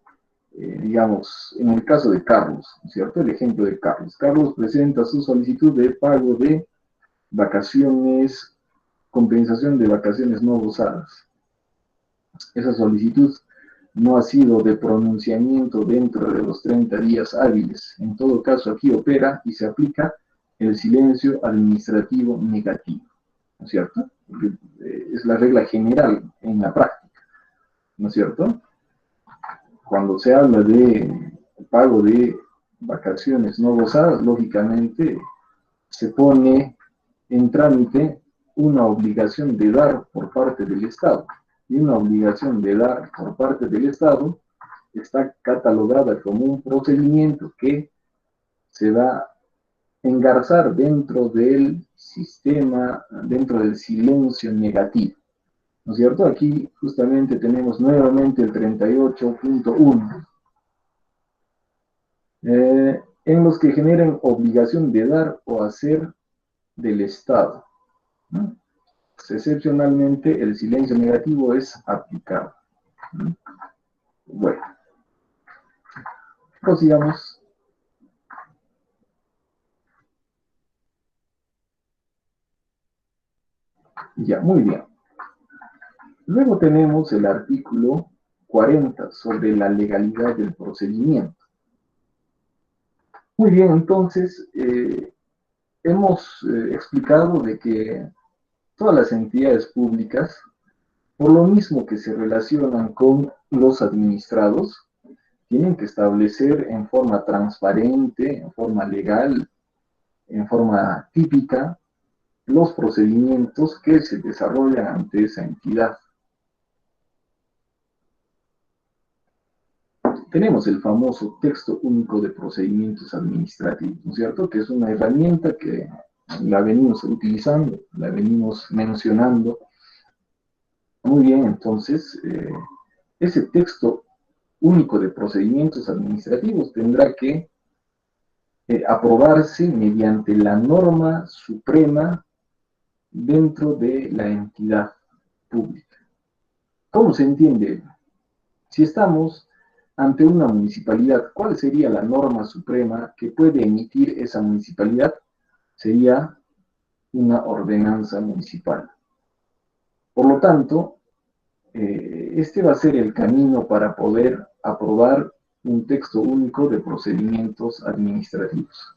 digamos, en el caso de Carlos, ¿cierto? El ejemplo de Carlos. Carlos presenta su solicitud de pago de vacaciones, compensación de vacaciones no gozadas. Esa solicitud no ha sido de pronunciamiento dentro de los 30 días hábiles. En todo caso, aquí opera y se aplica el silencio administrativo negativo, ¿no es cierto? Porque es la regla general en la práctica, ¿no es cierto? Cuando se habla de pago de vacaciones no gozadas, lógicamente se pone en trámite una obligación de dar por parte del Estado. Y una obligación de dar por parte del Estado está catalogada como un procedimiento que se va a engarzar dentro del sistema, dentro del silencio negativo, ¿no es cierto? Aquí justamente tenemos nuevamente el 38.1, en los que generen obligación de dar o hacer del Estado, ¿no? Excepcionalmente, el silencio negativo es aplicado, ¿no? Bueno, prosigamos. Ya, muy bien. Luego tenemos el artículo 40 sobre la legalidad del procedimiento. Muy bien, entonces, hemos explicado de que todas las entidades públicas, por lo mismo que se relacionan con los administrados, tienen que establecer en forma transparente, en forma legal, en forma típica, los procedimientos que se desarrollan ante esa entidad. Tenemos el famoso texto único de procedimientos administrativos, ¿no es cierto? Que es una herramienta que la venimos utilizando, la venimos mencionando. Muy bien, entonces, ese texto único de procedimientos administrativos tendrá que aprobarse mediante la norma suprema dentro de la entidad pública. ¿Cómo se entiende? Si estamos ante una municipalidad, ¿cuál sería la norma suprema que puede emitir esa municipalidad? Sería una ordenanza municipal. Por lo tanto, este va a ser el camino para poder aprobar un texto único de procedimientos administrativos.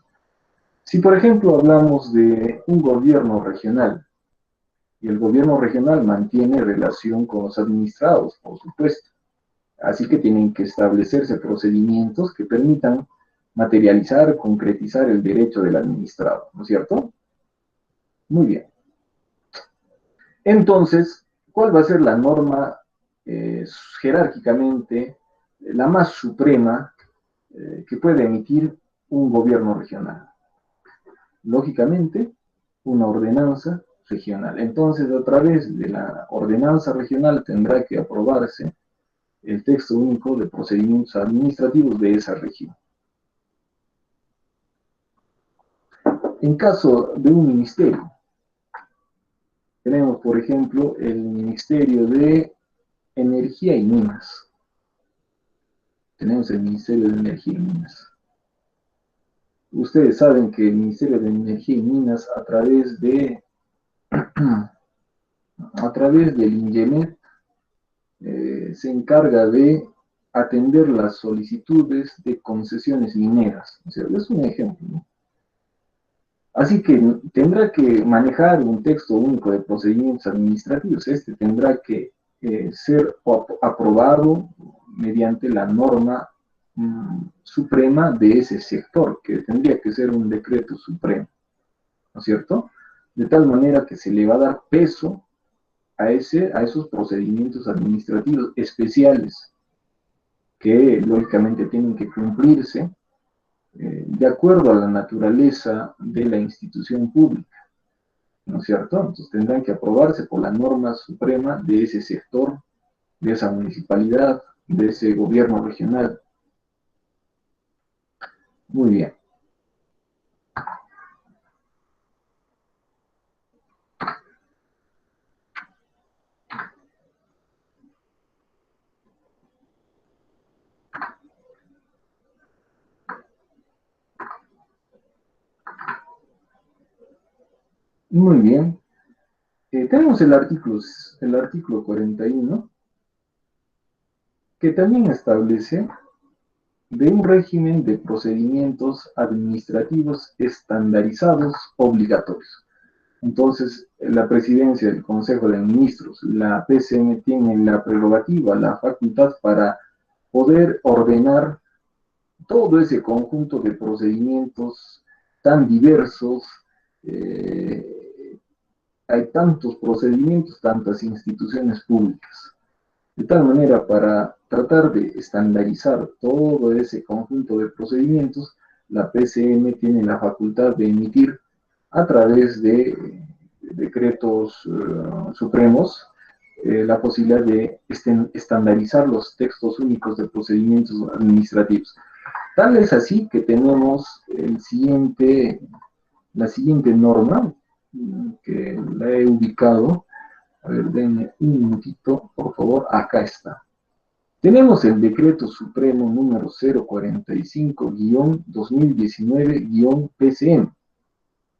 Si, por ejemplo, hablamos de un gobierno regional, y el gobierno regional mantiene relación con los administrados, por supuesto, así que tienen que establecerse procedimientos que permitan materializar, concretizar el derecho del administrado, ¿no es cierto? Muy bien. Entonces, ¿cuál va a ser la norma jerárquicamente la más suprema que puede emitir un gobierno regional? Lógicamente, una ordenanza regional. Entonces, a través de la ordenanza regional tendrá que aprobarse el texto único de procedimientos administrativos de esa región. En caso de un ministerio, tenemos, por ejemplo, el Ministerio de Energía y Minas. Tenemos el Ministerio de Energía y Minas. Ustedes saben que el Ministerio de Energía y Minas, a través del INGEMET, se encarga de atender las solicitudes de concesiones mineras. O sea, es un ejemplo, ¿no? Así que tendrá que manejar un texto único de procedimientos administrativos. Este tendrá que ser aprobado mediante la norma suprema de ese sector, que tendría que ser un decreto supremo, ¿no es cierto? De tal manera que se le va a dar peso a esos procedimientos administrativos especiales que lógicamente tienen que cumplirse de acuerdo a la naturaleza de la institución pública, ¿no es cierto? Entonces tendrán que aprobarse por la norma suprema de ese sector, de esa municipalidad, de ese gobierno regional. Muy bien. Muy bien. Tenemos el artículo 41, que también establece de un régimen de procedimientos administrativos estandarizados obligatorios. Entonces, la presidencia del Consejo de Ministros, la PCM, tiene la prerrogativa, la facultad para poder ordenar todo ese conjunto de procedimientos tan diversos. Hay tantos procedimientos, tantas instituciones públicas. De tal manera, para tratar de estandarizar todo ese conjunto de procedimientos, la PCM tiene la facultad de emitir a través de decretos supremos la posibilidad de estandarizar los textos únicos de procedimientos administrativos. Tal es así que tenemos la siguiente norma, que la he ubicado. A ver, denme un minutito, por favor. Acá está. Tenemos el Decreto Supremo número 045-2019-PCM.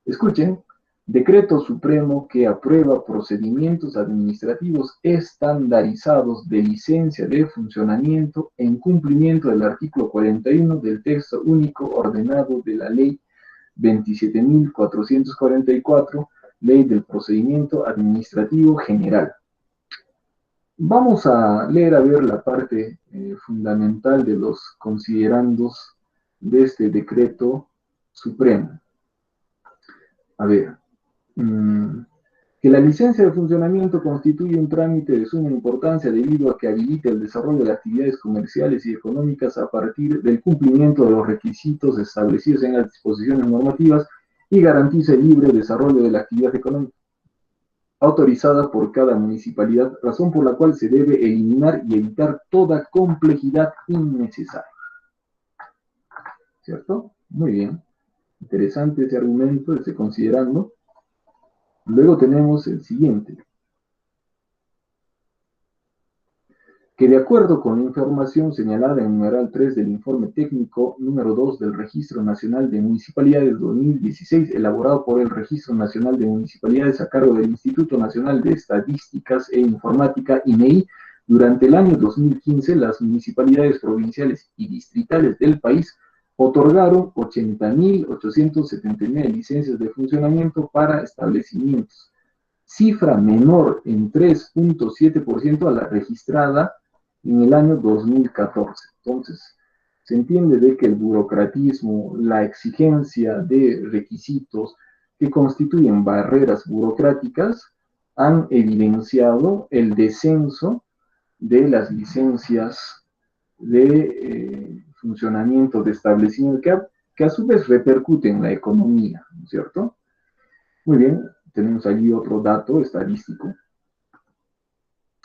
Escuchen, Decreto Supremo que aprueba procedimientos administrativos estandarizados de licencia de funcionamiento en cumplimiento del artículo 41 del texto único ordenado de la Ley 27.444, Ley del Procedimiento Administrativo General. Vamos a leer a ver la parte fundamental de los considerandos de este decreto supremo. A ver, que la licencia de funcionamiento constituye un trámite de suma importancia debido a que habilita el desarrollo de actividades comerciales y económicas a partir del cumplimiento de los requisitos establecidos en las disposiciones normativas y garantiza el libre desarrollo de la actividad económica autorizada por cada municipalidad, razón por la cual se debe eliminar y evitar toda complejidad innecesaria. ¿Cierto? Muy bien. Interesante ese argumento, ese considerando. Luego tenemos el siguiente. Que de acuerdo con la información señalada en el numeral 3 del informe técnico número 2 del Registro Nacional de Municipalidades 2016, elaborado por el Registro Nacional de Municipalidades a cargo del Instituto Nacional de Estadísticas e Informática, INEI, durante el año 2015, las municipalidades provinciales y distritales del país otorgaron 80.879 licencias de funcionamiento para establecimientos, cifra menor en 3.7% a la registrada en el año 2014. Entonces, se entiende de que el burocratismo, la exigencia de requisitos que constituyen barreras burocráticas han evidenciado el descenso de las licencias de funcionamiento de establecimiento que a su vez repercuten en la economía, ¿no es cierto? Muy bien, tenemos allí otro dato estadístico.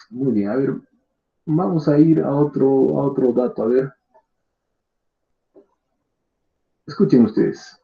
Muy bien, a ver, vamos a ir a otro dato, a ver. Escuchen ustedes.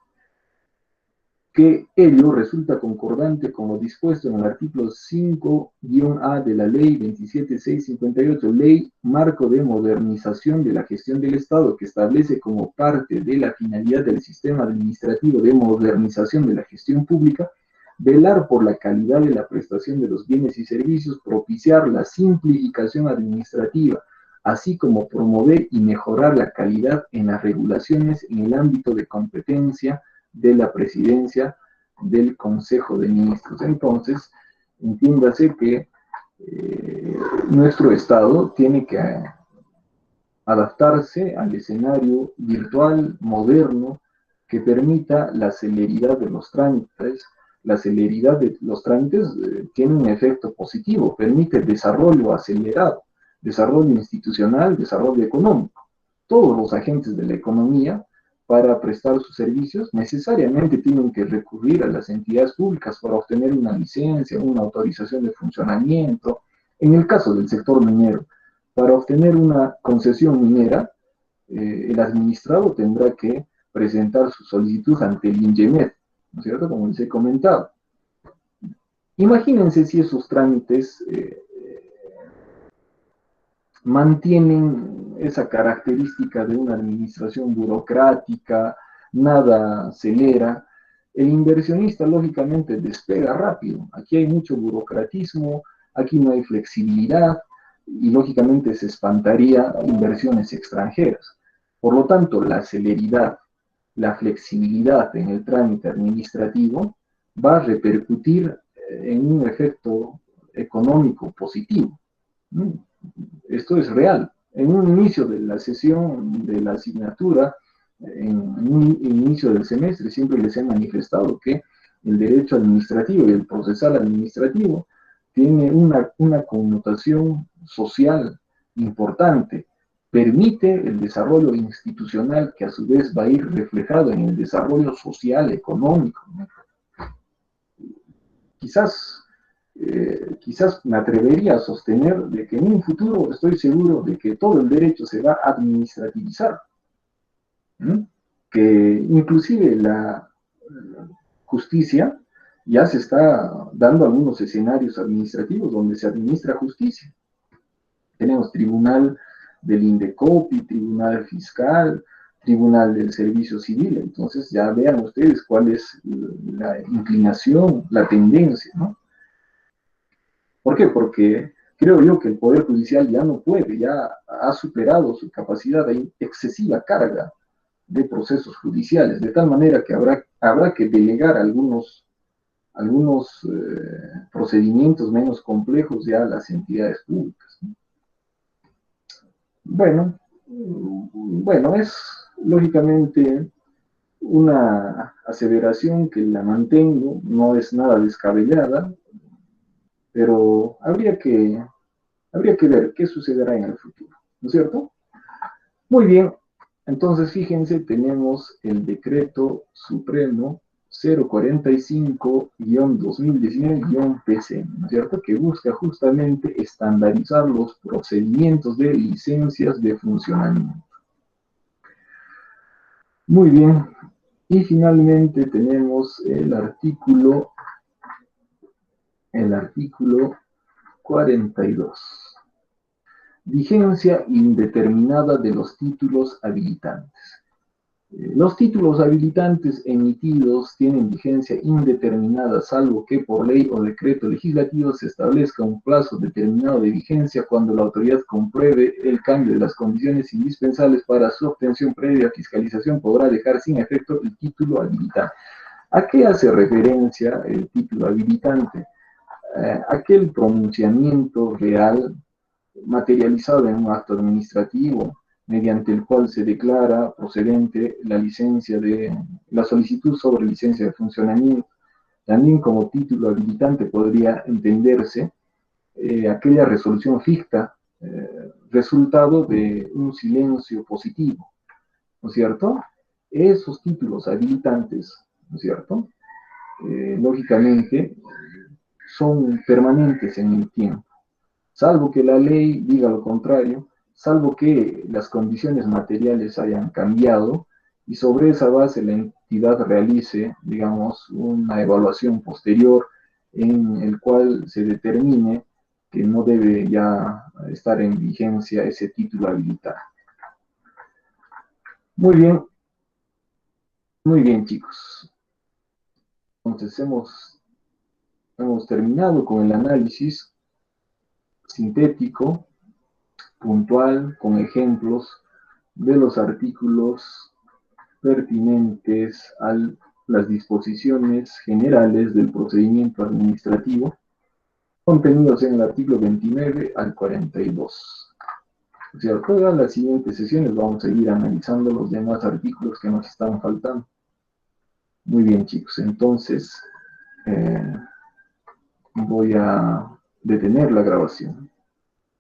Que ello resulta concordante con lo dispuesto en el artículo 5-A de la Ley 27658, Ley Marco de Modernización de la Gestión del Estado, que establece como parte de la finalidad del Sistema Administrativo de Modernización de la Gestión Pública, velar por la calidad de la prestación de los bienes y servicios, propiciar la simplificación administrativa, así como promover y mejorar la calidad en las regulaciones en el ámbito de competencia de la presidencia del Consejo de Ministros. Entonces, entiéndase que nuestro Estado tiene que adaptarse al escenario virtual, moderno, que permita la celeridad de los trámites. La celeridad de los trámites tiene un efecto positivo, permite desarrollo acelerado, desarrollo institucional, desarrollo económico. Todos los agentes de la economía, para prestar sus servicios, necesariamente tienen que recurrir a las entidades públicas para obtener una licencia, una autorización de funcionamiento. En el caso del sector minero, para obtener una concesión minera, el administrado tendrá que presentar su solicitud ante el INGEMED, ¿no es cierto? Como les he comentado. Imagínense si esos trámites mantienen esa característica de una administración burocrática, nada acelera. El inversionista lógicamente despega rápido. Aquí hay mucho burocratismo, aquí no hay flexibilidad y lógicamente se espantaría inversiones extranjeras. Por lo tanto, la celeridad, la flexibilidad en el trámite administrativo va a repercutir en un efecto económico positivo. Esto es real. En un inicio de la sesión de la asignatura, en un inicio del semestre, siempre les he manifestado que el derecho administrativo y el procesal administrativo tiene una connotación social importante. Permite el desarrollo institucional que a su vez va a ir reflejado en el desarrollo social, económico. Quizás me atrevería a sostener de que en un futuro estoy seguro de que todo el derecho se va a administrativizar, que inclusive la justicia ya se está dando algunos escenarios administrativos donde se administra justicia. Tenemos tribunal del INDECOPI, tribunal fiscal, Tribunal del Servicio Civil. Entonces ya vean ustedes cuál es la inclinación, la tendencia, ¿no? ¿Por qué? Porque creo yo que el Poder Judicial ya no puede, ya ha superado su capacidad de excesiva carga de procesos judiciales, de tal manera que habrá que delegar algunos procedimientos menos complejos ya a las entidades públicas, ¿no? Bueno, es lógicamente una aseveración que la mantengo, no es nada descabellada, pero habría que ver qué sucederá en el futuro, ¿no es cierto? Muy bien, entonces fíjense, tenemos el decreto supremo 045-2019-PCM, ¿no es cierto? Que busca justamente estandarizar los procedimientos de licencias de funcionamiento. Muy bien, y finalmente tenemos el artículo 42. Vigencia indeterminada de los títulos habilitantes. Los títulos habilitantes emitidos tienen vigencia indeterminada, salvo que por ley o decreto legislativo se establezca un plazo determinado de vigencia cuando la autoridad compruebe el cambio de las condiciones indispensables para su obtención previa fiscalización, podrá dejar sin efecto el título habilitante. ¿A qué hace referencia el título habilitante? Aquel pronunciamiento real materializado en un acto administrativo mediante el cual se declara procedente la solicitud sobre licencia de funcionamiento. También como título habilitante podría entenderse aquella resolución ficta, resultado de un silencio positivo, ¿no es cierto? Esos títulos habilitantes, ¿no es cierto? Lógicamente son permanentes en el tiempo, salvo que la ley diga lo contrario, salvo que las condiciones materiales hayan cambiado y sobre esa base la entidad realice, digamos, una evaluación posterior en el cual se determine que no debe ya estar en vigencia ese título habilitado. Muy bien chicos. Entonces hemos terminado con el análisis sintético, puntual, con ejemplos de los artículos pertinentes a las disposiciones generales del procedimiento administrativo contenidos en el artículo 29 al 42. O sea, todas las siguientes sesiones vamos a ir analizando los demás artículos que nos están faltando. Muy bien, chicos, entonces voy a detener la grabación.